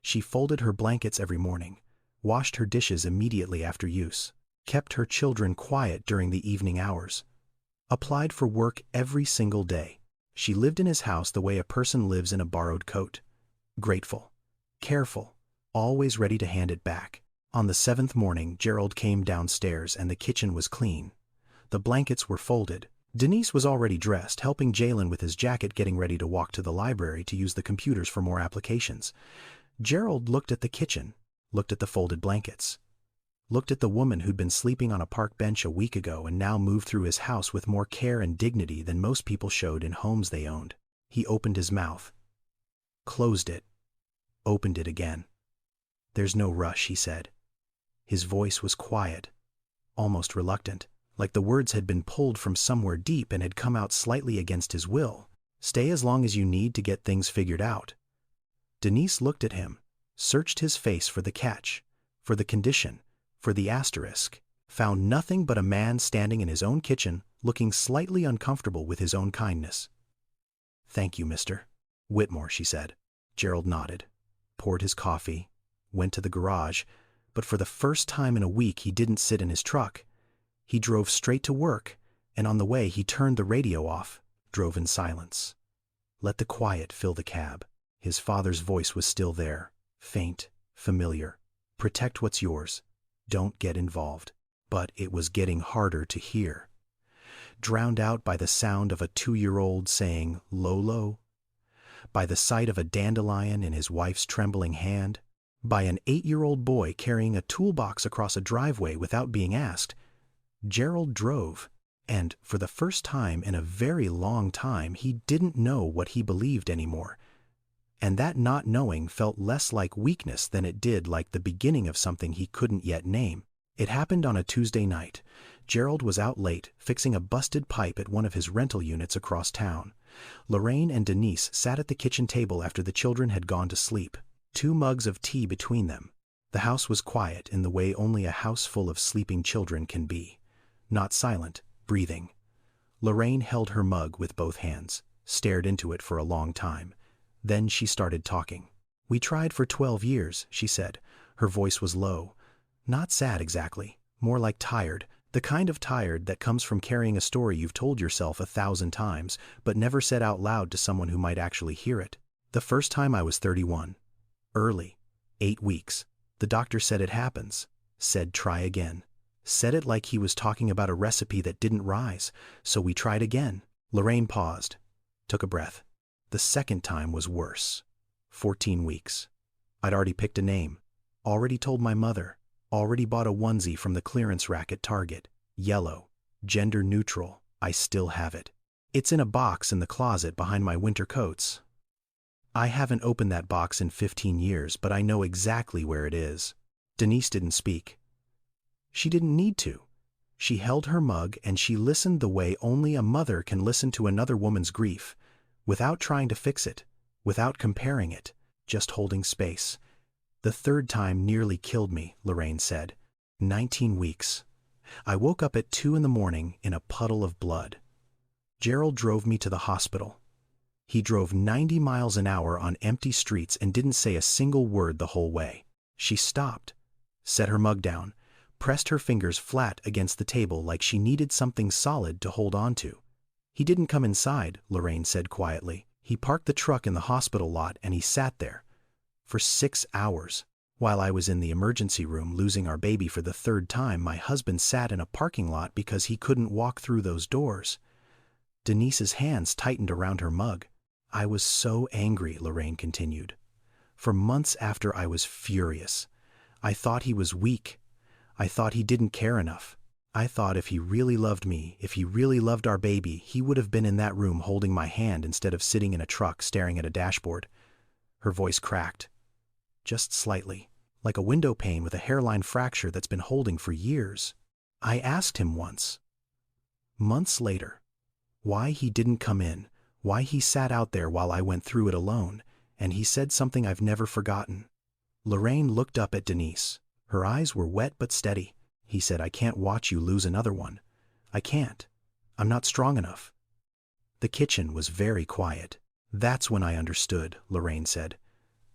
She folded her blankets every morning. Washed her dishes immediately after use, kept her children quiet during the evening hours, applied for work every single day. She lived in his house the way a person lives in a borrowed coat. Grateful, careful, always ready to hand it back. On the 7th morning, Gerald came downstairs and the kitchen was clean. The blankets were folded. Denise was already dressed, helping Jalen with his jacket, getting ready to walk to the library to use the computers for more applications. Gerald looked at the kitchen. Looked at the folded blankets. Looked at the woman who'd been sleeping on a park bench a week ago and now moved through his house with more care and dignity than most people showed in homes they owned. He opened his mouth. Closed it. Opened it again. "There's no rush," he said. His voice was quiet, almost reluctant, like the words had been pulled from somewhere deep and had come out slightly against his will. "Stay as long as you need to get things figured out." Denise looked at him. Searched his face for the catch, for the condition, for the asterisk, found nothing but a man standing in his own kitchen, looking slightly uncomfortable with his own kindness. "Thank you, Mr. Whitmore," she said. Gerald nodded, poured his coffee, went to the garage, but for the first time in a week he didn't sit in his truck. He drove straight to work, and on the way he turned the radio off, drove in silence. Let the quiet fill the cab. His father's voice was still there. Faint, familiar. Protect what's yours. Don't get involved. But it was getting harder to hear. Drowned out by the sound of a 2-year-old saying, "Lolo." by the sight of a dandelion in his wife's trembling hand, by an 8-year-old boy carrying a toolbox across a driveway without being asked. Gerald drove, and for the first time in a very long time he didn't know what he believed anymore. And that not knowing felt less like weakness than it did like the beginning of something he couldn't yet name. It happened on a Tuesday night. Gerald was out late, fixing a busted pipe at one of his rental units across town. Lorraine and Denise sat at the kitchen table after the children had gone to sleep, 2 mugs of tea between them. The house was quiet in the way only a house full of sleeping children can be. Not silent, breathing. Lorraine held her mug with both hands, stared into it for a long time. Then she started talking. "We tried for 12 years, she said. Her voice was low. Not sad exactly, more like tired, the kind of tired that comes from carrying a story you've told yourself 1,000 times, but never said out loud to someone who might actually hear it. The first time I was 31. Early. 8 weeks. The doctor said it happens. Said try again. Said it like he was talking about a recipe that didn't rise, so we tried again." Lorraine paused, took a breath. "The second time was worse. 14 weeks. I'd already picked a name, already told my mother, already bought a onesie from the clearance rack at Target. Yellow, gender neutral, I still have it. It's in a box in the closet behind my winter coats. I haven't opened that box in 15 years, but I know exactly where it is." Denise didn't speak. She didn't need to. She held her mug and she listened the way only a mother can listen to another woman's grief, without trying to fix it, without comparing it, just holding space. "The third time nearly killed me," Lorraine said. 19 weeks. I woke up at 2 in the morning in a puddle of blood. Gerald drove me to the hospital. He drove 90 miles an hour on empty streets and didn't say a single word the whole way. She stopped, set her mug down, pressed her fingers flat against the table like she needed something solid to hold on to. "He didn't come inside," Lorraine said quietly. "He parked the truck in the hospital lot and he sat there. For 6 hours. While I was in the emergency room losing our baby for the 3rd time, my husband sat in a parking lot because he couldn't walk through those doors." Denise's hands tightened around her mug. "I was so angry," Lorraine continued. "For months after I was furious. I thought he was weak. I thought he didn't care enough. I thought if he really loved me, if he really loved our baby, he would have been in that room holding my hand instead of sitting in a truck staring at a dashboard." Her voice cracked. Just slightly, like a window pane with a hairline fracture that's been holding for years. "I asked him once, months later, why he didn't come in, why he sat out there while I went through it alone, and he said something I've never forgotten." Lorraine looked up at Denise. Her eyes were wet but steady. "He said, I can't watch you lose another one. I can't. I'm not strong enough." The kitchen was very quiet. "That's when I understood," Lorraine said.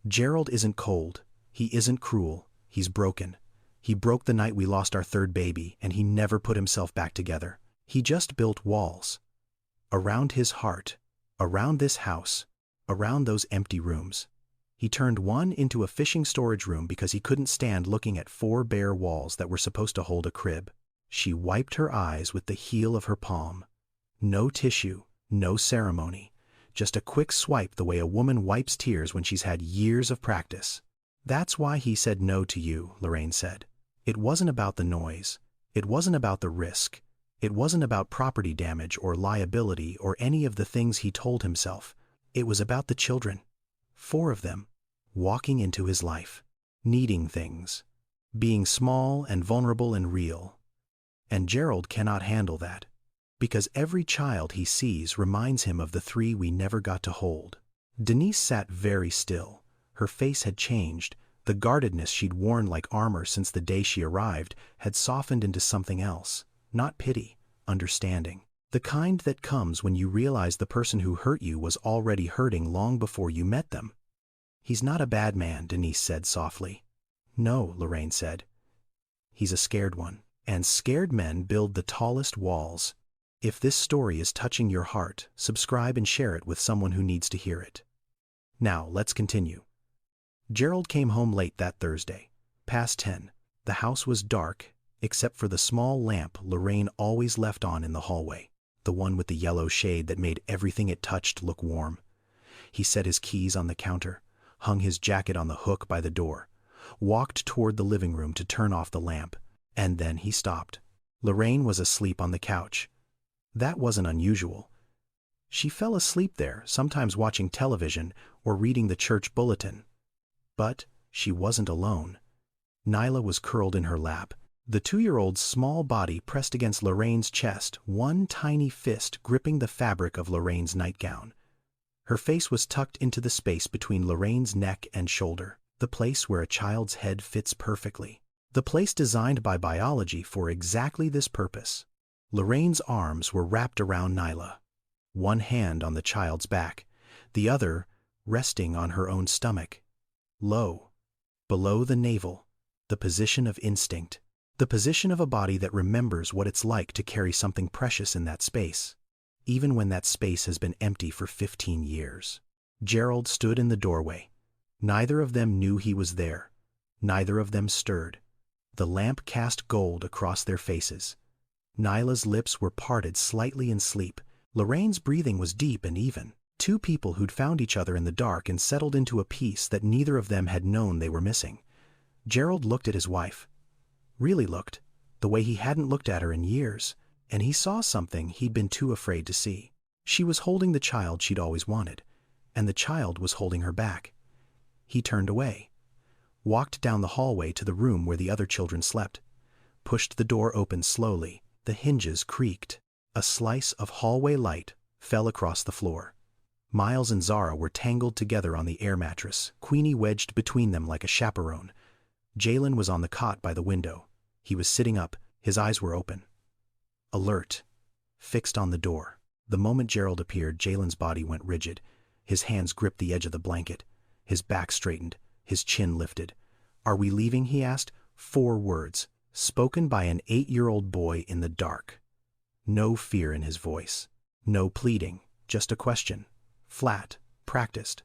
"Gerald isn't cold. He isn't cruel. He's broken. He broke the night we lost our 3rd baby, and he never put himself back together. He just built walls. Around his heart, around this house, around those empty rooms. He turned one into a fishing storage room because he couldn't stand looking at 4 bare walls that were supposed to hold a crib." She wiped her eyes with the heel of her palm. No tissue, no ceremony. Just a quick swipe the way a woman wipes tears when she's had years of practice. "That's why he said no to you," Lorraine said. "It wasn't about the noise. It wasn't about the risk. It wasn't about property damage or liability or any of the things he told himself. It was about the children. 4 of them, walking into his life, needing things, being small and vulnerable and real. And Gerald cannot handle that. Because every child he sees reminds him of the 3 we never got to hold." Denise sat very still. Her face had changed. The guardedness she'd worn like armor since the day she arrived had softened into something else. Not pity, understanding. The kind that comes when you realize the person who hurt you was already hurting long before you met them. "He's not a bad man," Denise said softly. "No," Lorraine said. "He's a scared one. And scared men build the tallest walls." If this story is touching your heart, subscribe and share it with someone who needs to hear it. Now, let's continue. Gerald came home late that Thursday, past 10. The house was dark, except for the small lamp Lorraine always left on in the hallway, the one with the yellow shade that made everything it touched look warm. He set his keys on the counter, hung his jacket on the hook by the door, walked toward the living room to turn off the lamp, and then he stopped. Lorraine was asleep on the couch. That wasn't unusual. She fell asleep there, sometimes watching television or reading the church bulletin. But she wasn't alone. Nyla was curled in her lap, the 2-year-old's small body pressed against Lorraine's chest, one tiny fist gripping the fabric of Lorraine's nightgown. Her face was tucked into the space between Lorraine's neck and shoulder, the place where a child's head fits perfectly, the place designed by biology for exactly this purpose. Lorraine's arms were wrapped around Nyla, one hand on the child's back, the other resting on her own stomach. Low, below the navel, the position of instinct, the position of a body that remembers what it's like to carry something precious in that space, even when that space has been empty for 15 years. Gerald stood in the doorway. Neither of them knew he was there. Neither of them stirred. The lamp cast gold across their faces. Nyla's lips were parted slightly in sleep. Lorraine's breathing was deep and even. Two people who'd found each other in the dark and settled into a peace that neither of them had known they were missing. Gerald looked at his wife. Really looked, the way he hadn't looked at her in years, and he saw something he'd been too afraid to see. She was holding the child she'd always wanted, and the child was holding her back. He turned away, walked down the hallway to the room where the other children slept, pushed the door open slowly. The hinges creaked. A slice of hallway light fell across the floor. Miles and Zara were tangled together on the air mattress, Queenie wedged between them like a chaperone. Jalen was on the cot by the window. He was sitting up, his eyes were open. Alert. Fixed on the door. The moment Gerald appeared, Jalen's body went rigid. His hands gripped the edge of the blanket. His back straightened, his chin lifted. "Are we leaving?" he asked. 4 words, spoken by an 8-year-old boy in the dark. No fear in his voice. No pleading, just a question. Flat, practiced.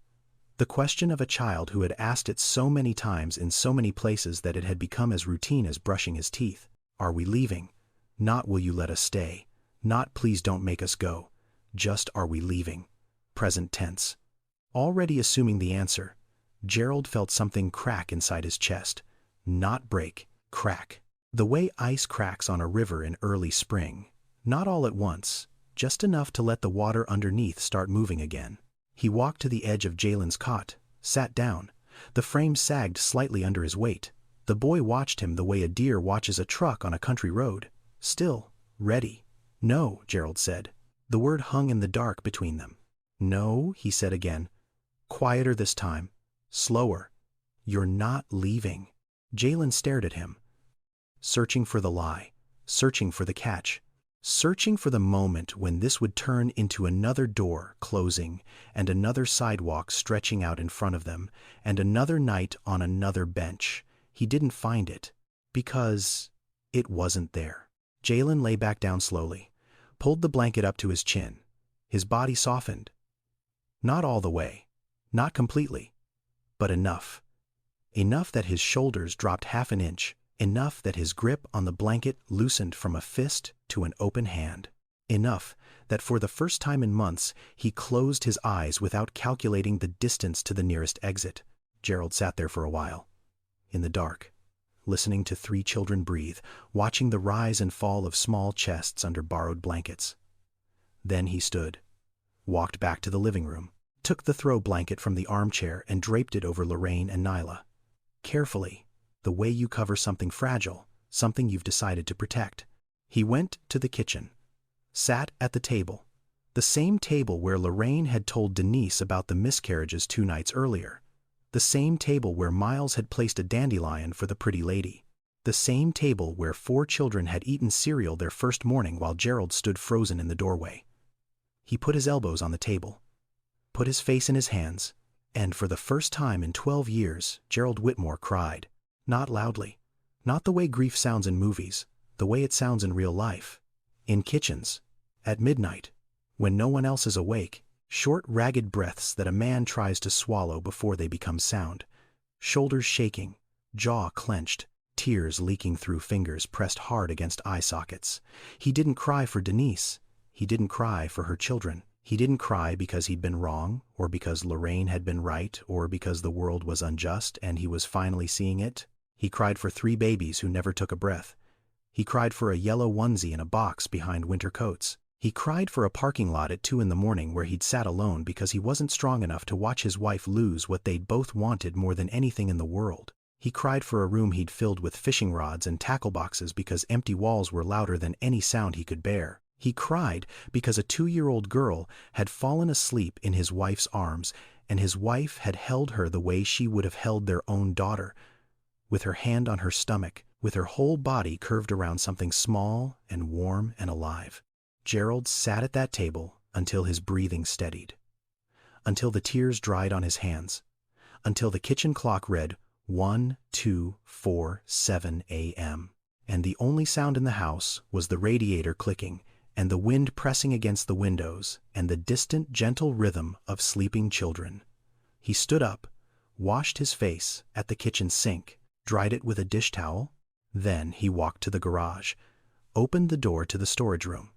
The question of a child who had asked it so many times in so many places that it had become as routine as brushing his teeth. Are we leaving? Not will you let us stay. Not please don't make us go. Just are we leaving? Present tense. Already assuming the answer, Gerald felt something crack inside his chest. Not break, crack. The way ice cracks on a river in early spring. Not all at once, just enough to let the water underneath start moving again. He walked to the edge of Jalen's cot, sat down. The frame sagged slightly under his weight. The boy watched him the way a deer watches a truck on a country road. Still, ready. "No," Gerald said. The word hung in the dark between them. "No," he said again. Quieter this time. Slower. "You're not leaving." Jalen stared at him. Searching for the lie. Searching for the catch. Searching for the moment when this would turn into another door closing, and another sidewalk stretching out in front of them, and another night on another bench. He didn't find it, because it wasn't there. Jalen lay back down slowly, pulled the blanket up to his chin. His body softened. Not all the way, not completely, but enough. Enough that his shoulders dropped half an inch. Enough that his grip on the blanket loosened from a fist to an open hand. Enough that for the first time in months he closed his eyes without calculating the distance to the nearest exit. Gerald sat there for a while, in the dark, listening to 3 children breathe, watching the rise and fall of small chests under borrowed blankets. Then he stood, walked back to the living room, took the throw blanket from the armchair and draped it over Lorraine and Nyla. Carefully, the way you cover something fragile, something you've decided to protect. He went to the kitchen, sat at the table, the same table where Lorraine had told Denise about the miscarriages 2 nights earlier, the same table where Miles had placed a dandelion for the pretty lady, the same table where 4 children had eaten cereal their first morning while Gerald stood frozen in the doorway. He put his elbows on the table, put his face in his hands, and for the first time in 12 years, Gerald Whitmore cried. Not loudly, not the way grief sounds in movies, the way it sounds in real life. In kitchens, at midnight, when no one else is awake, short, ragged breaths that a man tries to swallow before they become sound. Shoulders shaking, jaw clenched, tears leaking through fingers pressed hard against eye sockets. He didn't cry for Denise. He didn't cry for her children. He didn't cry because he'd been wrong, or because Lorraine had been right, or because the world was unjust and he was finally seeing it. He cried for 3 babies who never took a breath. He cried for a yellow onesie in a box behind winter coats. He cried for a parking lot at 2 in the morning where he'd sat alone because he wasn't strong enough to watch his wife lose what they'd both wanted more than anything in the world. He cried for a room he'd filled with fishing rods and tackle boxes because empty walls were louder than any sound he could bear. He cried because a 2-year-old girl had fallen asleep in his wife's arms, and his wife had held her the way she would have held their own daughter, with her hand on her stomach, with her whole body curved around something small and warm and alive. Gerald sat at that table until his breathing steadied, until the tears dried on his hands, until the kitchen clock read 1:2:4:7 a.m. And the only sound in the house was the radiator clicking and the wind pressing against the windows and the distant, gentle rhythm of sleeping children. He stood up, washed his face at the kitchen sink, dried it with a dish towel. Then he walked to the garage, opened the door to the storage room,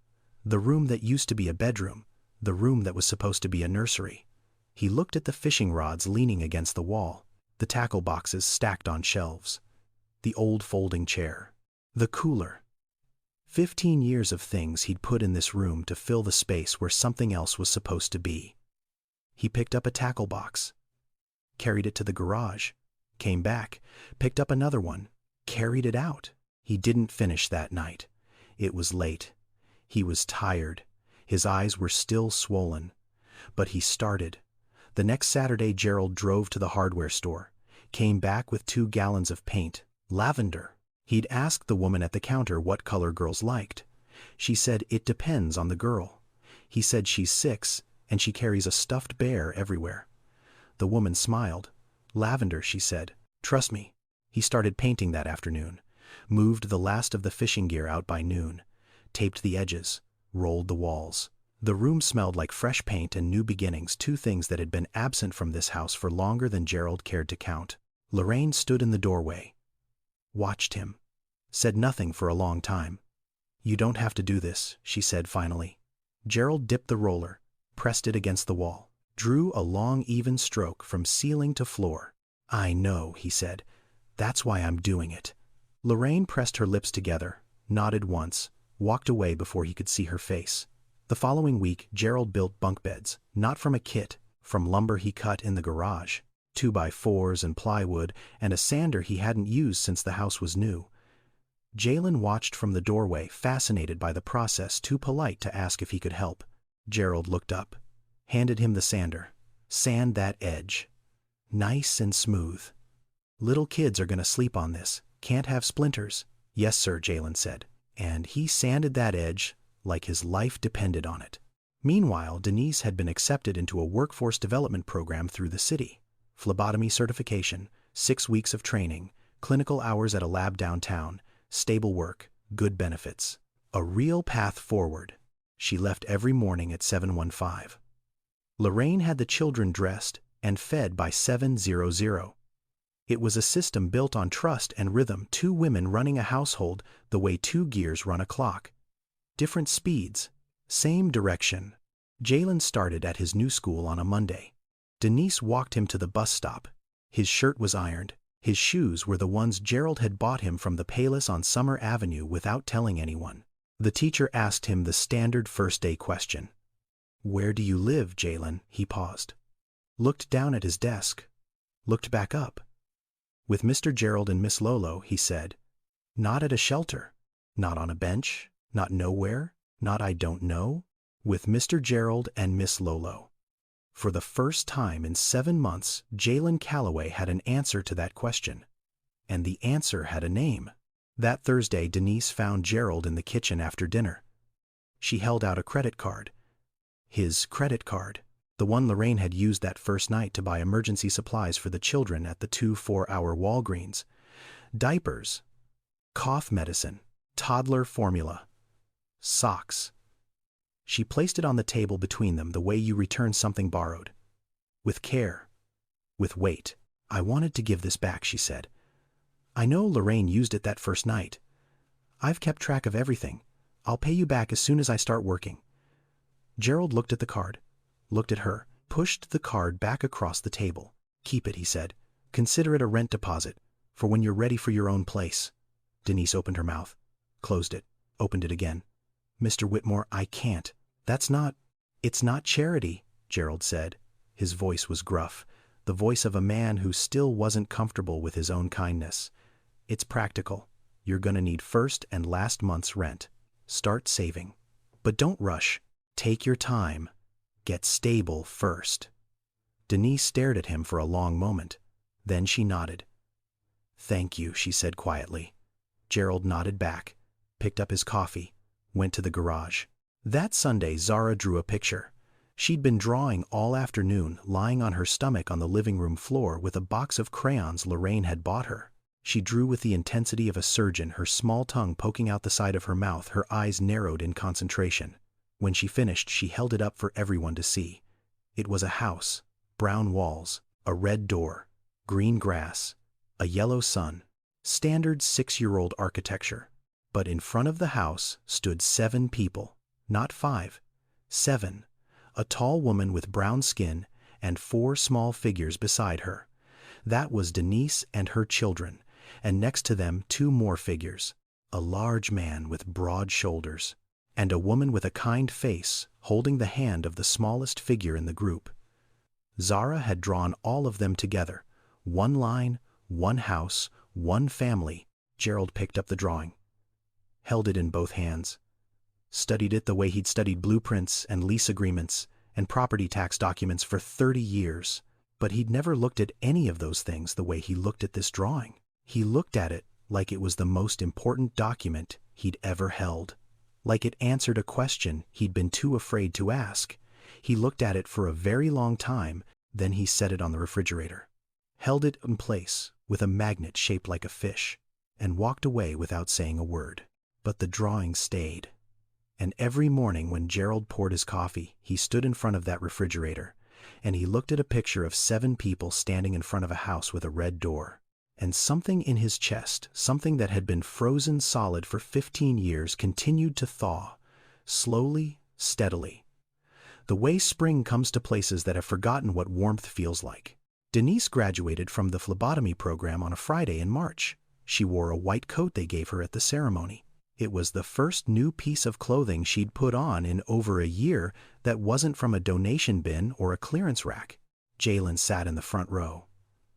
the room that used to be a bedroom, the room that was supposed to be a nursery. He looked at the fishing rods leaning against the wall, the tackle boxes stacked on shelves, the old folding chair, the cooler. 15 years of things he'd put in this room to fill the space where something else was supposed to be. He picked up a tackle box, carried it to the garage, came back, picked up another one, carried it out. He didn't finish that night. It was late. He was tired. His eyes were still swollen. But he started. The next Saturday, Gerald drove to the hardware store, came back with 2 gallons of paint, lavender. He'd asked the woman at the counter what color girls liked. She said it depends on the girl. He said she's 6 and she carries a stuffed bear everywhere. The woman smiled. Lavender, she said. Trust me. He started painting that afternoon, moved the last of the fishing gear out by noon, taped the edges, rolled the walls. The room smelled like fresh paint and new beginnings, 2 things that had been absent from this house for longer than Gerald cared to count. Lorraine stood in the doorway, watched him, said nothing for a long time. You don't have to do this, she said finally. Gerald dipped the roller, pressed it against the wall, drew a long even stroke from ceiling to floor. I know, he said. That's why I'm doing it. Lorraine pressed her lips together, nodded once, walked away before he could see her face. The following week, Gerald built bunk beds, not from a kit, from lumber he cut in the garage, 2x4s and plywood, and a sander he hadn't used since the house was new. Jalen watched from the doorway, fascinated by the process, too polite to ask if he could help. Gerald looked up, handed him the sander. Sand that edge. Nice and smooth. Little kids are going to sleep on this. Can't have splinters. Yes, sir, Jalen said. And he sanded that edge like his life depended on it. Meanwhile, Denise had been accepted into a workforce development program through the city. Phlebotomy certification, 6 weeks of training, clinical hours at a lab downtown, stable work, good benefits. A real path forward. She left every morning at 7:15. Lorraine had the children dressed and fed by 7:00. It was a system built on trust and rhythm, 2 women running a household the way 2 gears run a clock. Different speeds, same direction. Jalen started at his new school on a Monday. Denise walked him to the bus stop. His shirt was ironed. His shoes were the ones Gerald had bought him from the Payless on Summer Avenue without telling anyone. The teacher asked him the standard first-day question. Where do you live, Jalen? He paused. Looked down at his desk. Looked back up. With Mr. Gerald and Miss Lolo, he said. Not at a shelter. Not on a bench. Not nowhere. Not I don't know. With Mr. Gerald and Miss Lolo. For the first time in 7 months, Jalen Calloway had an answer to that question. And the answer had a name. That Thursday, Denise found Gerald in the kitchen after dinner. She held out a credit card. His credit card. The one Lorraine had used that first night to buy emergency supplies for the children at the 2 4-hour Walgreens. Diapers. Cough medicine. Toddler formula. Socks. She placed it on the table between them the way you return something borrowed. With care. With weight. I wanted to give this back, she said. I know Lorraine used it that first night. I've kept track of everything. I'll pay you back as soon as I start working. Gerald looked at the card, looked at her, pushed the card back across the table. "Keep it," he said. "Consider it a rent deposit, for when you're ready for your own place." Denise opened her mouth, closed it, opened it again. "Mr. Whitmore, I can't. That's not—" "It's not charity," Gerald said. His voice was gruff, the voice of a man who still wasn't comfortable with his own kindness. "It's practical. You're gonna need first and last month's rent. Start saving. But don't rush. Take your time. Get stable first." Denise stared at him for a long moment. Then she nodded. "Thank you," she said quietly. Gerald nodded back, picked up his coffee, went to the garage. That Sunday, Zara drew a picture. She'd been drawing all afternoon, lying on her stomach on the living room floor with a box of crayons Lorraine had bought her. She drew with the intensity of a surgeon, her small tongue poking out the side of her mouth, her eyes narrowed in concentration. When she finished, she held it up for everyone to see. It was a house, brown walls, a red door, green grass, a yellow sun, standard 6-year-old architecture. But in front of the house stood 7 people, not 5, 7. A tall woman with brown skin and 4 small figures beside her. That was Denise and her children, and next to them 2 more figures, a large man with broad shoulders, and a woman with a kind face holding the hand of the smallest figure in the group. Zara had drawn all of them together, one line, one house, one family. Gerald picked up the drawing, held it in both hands, studied it the way he'd studied blueprints and lease agreements and property tax documents for 30 years. But he'd never looked at any of those things the way he looked at this drawing. He looked at it like it was the most important document he'd ever held, like it answered a question he'd been too afraid to ask. He looked at it for a very long time, then he set it on the refrigerator, held it in place with a magnet shaped like a fish, and walked away without saying a word. But the drawing stayed. And every morning when Gerald poured his coffee, he stood in front of that refrigerator, and he looked at a picture of 7 people standing in front of a house with a red door. And something in his chest, something that had been frozen solid for 15 years, continued to thaw, slowly, steadily. The way spring comes to places that have forgotten what warmth feels like. Denise graduated from the phlebotomy program on a Friday in March. She wore a white coat they gave her at the ceremony. It was the first new piece of clothing she'd put on in over a year that wasn't from a donation bin or a clearance rack. Jalen sat in the front row.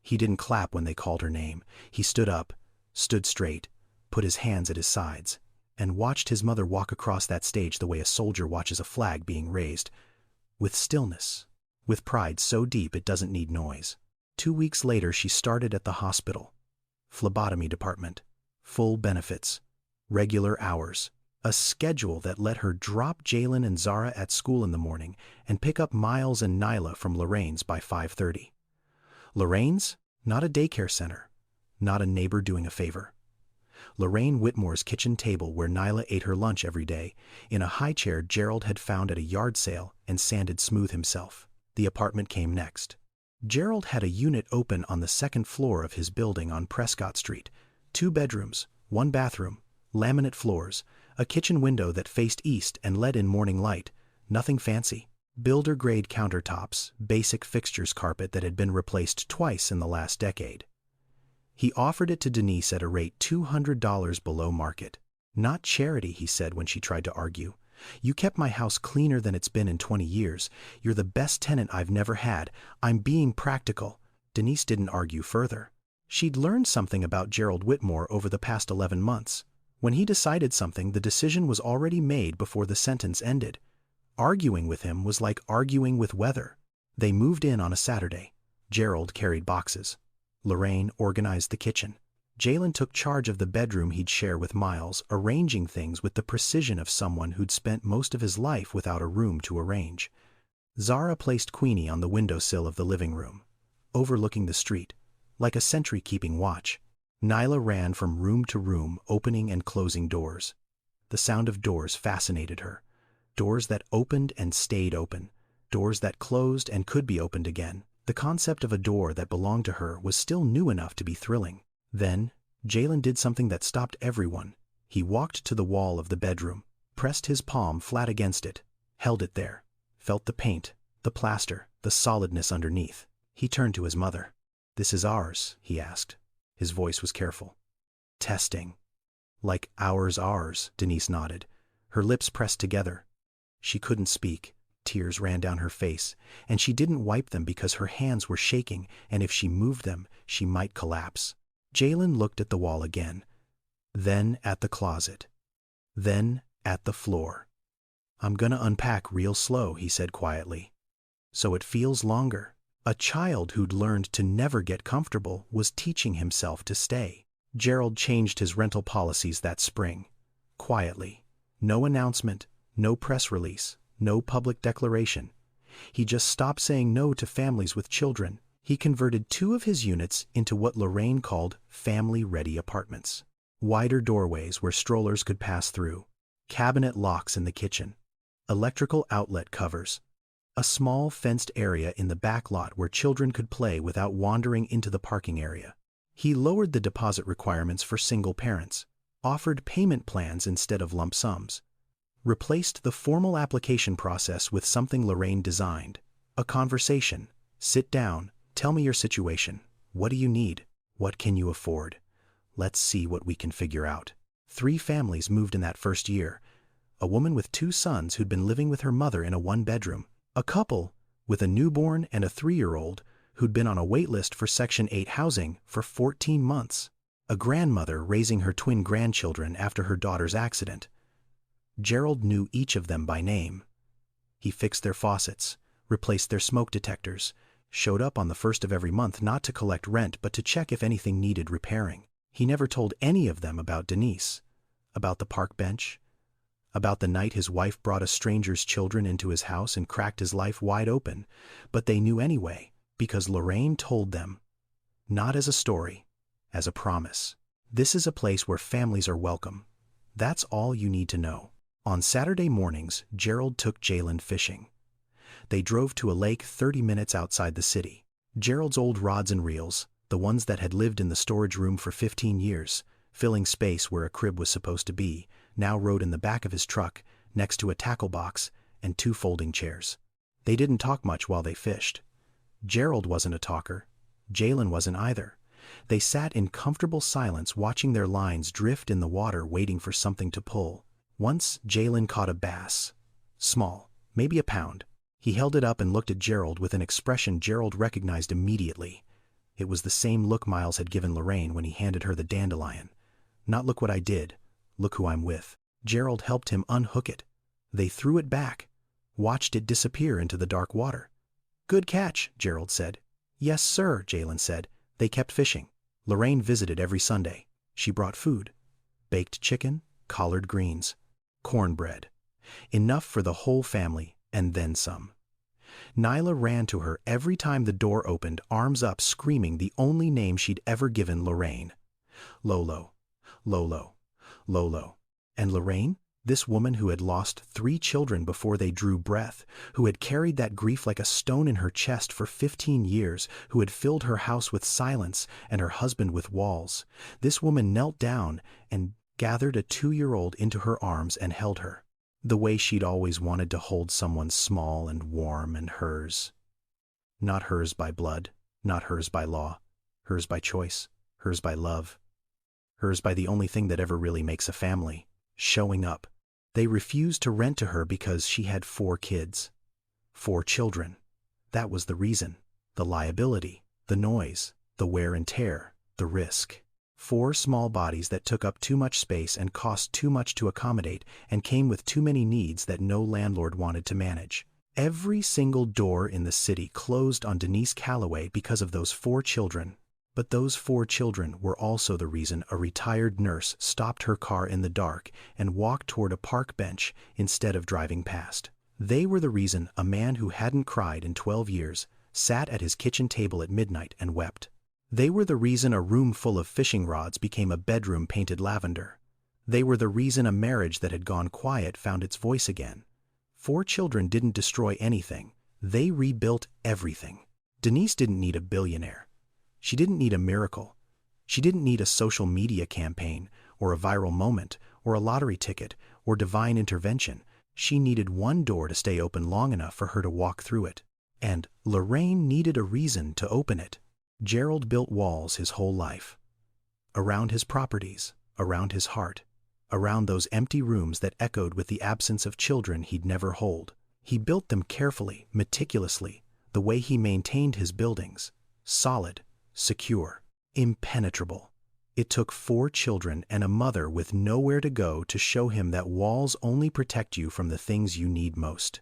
He didn't clap when they called her name. He stood up, stood straight, put his hands at his sides, and watched his mother walk across that stage the way a soldier watches a flag being raised, with stillness, with pride so deep it doesn't need noise. 2 weeks later, she started at the hospital. Phlebotomy department, full benefits, regular hours, a schedule that let her drop Jalen and Zara at school in the morning and pick up Miles and Nyla from Lorraine's by 5:30. Lorraine's? Not a daycare center, not a neighbor doing a favor. Lorraine Whitmore's kitchen table where Nyla ate her lunch every day, in a high chair Gerald had found at a yard sale and sanded smooth himself. The apartment came next. Gerald had a unit open on the 2nd floor of his building on Prescott Street. 2 bedrooms, 1 bathroom, laminate floors, a kitchen window that faced east and let in morning light, nothing fancy. Builder-grade countertops, basic fixtures, carpet that had been replaced twice in the last decade. He offered it to Denise at a rate $200 below market. "Not charity," he said when she tried to argue. "You kept my house cleaner than it's been in 20 years. You're the best tenant I've never had. I'm being practical." Denise didn't argue further. She'd learned something about Gerald Whitmore over the past 11 months. When he decided something, the decision was already made before the sentence ended. Arguing with him was like arguing with weather. They moved in on a Saturday. Gerald carried boxes. Lorraine organized the kitchen. Jalen took charge of the bedroom he'd share with Miles, arranging things with the precision of someone who'd spent most of his life without a room to arrange. Zara placed Queenie on the windowsill of the living room, overlooking the street, like a sentry keeping watch. Nyla ran from room to room, opening and closing doors. The sound of doors fascinated her. Doors that opened and stayed open. Doors that closed and could be opened again. The concept of a door that belonged to her was still new enough to be thrilling. Then, Jalen did something that stopped everyone. He walked to the wall of the bedroom, pressed his palm flat against it, held it there. felt the paint, the plaster, the solidness underneath. He turned to his mother. "This is ours?" he asked. His voice was careful. "Testing." "Like ours," Denise nodded. Her lips pressed together. She couldn't speak. Tears ran down her face, and she didn't wipe them because her hands were shaking, and if she moved them, she might collapse. Jalen looked at the wall again, then at the closet, then at the floor. "I'm gonna unpack real slow," he said quietly. "So it feels longer." A child who'd learned to never get comfortable was teaching himself to stay. Gerald changed his rental policies that spring. Quietly. No announcement, no press release, no public declaration. He just stopped saying no to families with children. He converted 2 of his units into what Lorraine called family-ready apartments. Wider doorways where strollers could pass through. Cabinet locks in the kitchen. Electrical outlet covers. A small fenced area in the back lot where children could play without wandering into the parking area. He lowered the deposit requirements for single parents, offered payment plans instead of lump sums, replaced the formal application process with something Lorraine designed. A conversation. "Sit down, tell me your situation. What do you need? What can you afford? Let's see what we can figure out." 3 families moved in that first year. A woman with 2 sons who'd been living with her mother in a 1-bedroom. A couple with a newborn and a 3-year-old who'd been on a wait list for Section 8 housing for 14 months. A grandmother raising her twin grandchildren after her daughter's accident. Gerald knew each of them by name. He fixed their faucets, replaced their smoke detectors, showed up on the 1st of every month not to collect rent but to check if anything needed repairing. He never told any of them about Denise, about the park bench, about the night his wife brought a stranger's children into his house and cracked his life wide open, but they knew anyway, because Lorraine told them. Not as a story, as a promise. This is a place where families are welcome. That's all you need to know. On Saturday mornings, Gerald took Jalen fishing. They drove to a lake 30 minutes outside the city. Gerald's old rods and reels, the ones that had lived in the storage room for 15 years, filling space where a crib was supposed to be, now rode in the back of his truck, next to a tackle box and 2 folding chairs. They didn't talk much while they fished. Gerald wasn't a talker. Jalen wasn't either. They sat in comfortable silence watching their lines drift in the water waiting for something to pull. Once Jalen caught a bass. Small, maybe a pound. He held it up and looked at Gerald with an expression Gerald recognized immediately. It was the same look Miles had given Lorraine when he handed her the dandelion. Not "look what I did, look who I'm with." Gerald helped him unhook it. They threw it back, watched it disappear into the dark water. "Good catch," Gerald said. "Yes, sir," Jalen said. They kept fishing. Lorraine visited every Sunday. She brought food. Baked chicken, collard greens, cornbread. Enough for the whole family, and then some. Nyla ran to her every time the door opened, arms up, screaming the only name she'd ever given Lorraine. Lolo, Lolo, Lolo. And Lorraine? This woman who had lost 3 children before they drew breath, who had carried that grief like a stone in her chest for 15 years, who had filled her house with silence and her husband with walls. This woman knelt down and gathered a 2-year-old into her arms and held her. The way she'd always wanted to hold someone small and warm and hers. Not hers by blood, not hers by law, hers by choice, hers by love. Hers by the only thing that ever really makes a family, showing up. They refused to rent to her because she had 4 kids. 4 children. That was the reason. The liability, the noise, the wear and tear, the risk. 4 small bodies that took up too much space and cost too much to accommodate and came with too many needs that no landlord wanted to manage. Every single door in the city closed on Denise Calloway because of those 4 children. But those 4 children were also the reason a retired nurse stopped her car in the dark and walked toward a park bench instead of driving past. They were the reason a man who hadn't cried in 12 years sat at his kitchen table at midnight and wept. They were the reason a room full of fishing rods became a bedroom painted lavender. They were the reason a marriage that had gone quiet found its voice again. 4 children didn't destroy anything. They rebuilt everything. Denise didn't need a billionaire. She didn't need a miracle. She didn't need a social media campaign, or a viral moment, or a lottery ticket, or divine intervention. She needed one door to stay open long enough for her to walk through it. And Lorraine needed a reason to open it. Gerald built walls his whole life. Around his properties, around his heart, around those empty rooms that echoed with the absence of children he'd never hold. He built them carefully, meticulously, the way he maintained his buildings. Solid, secure, impenetrable. It took 4 children and a mother with nowhere to go to show him that walls only protect you from the things you need most.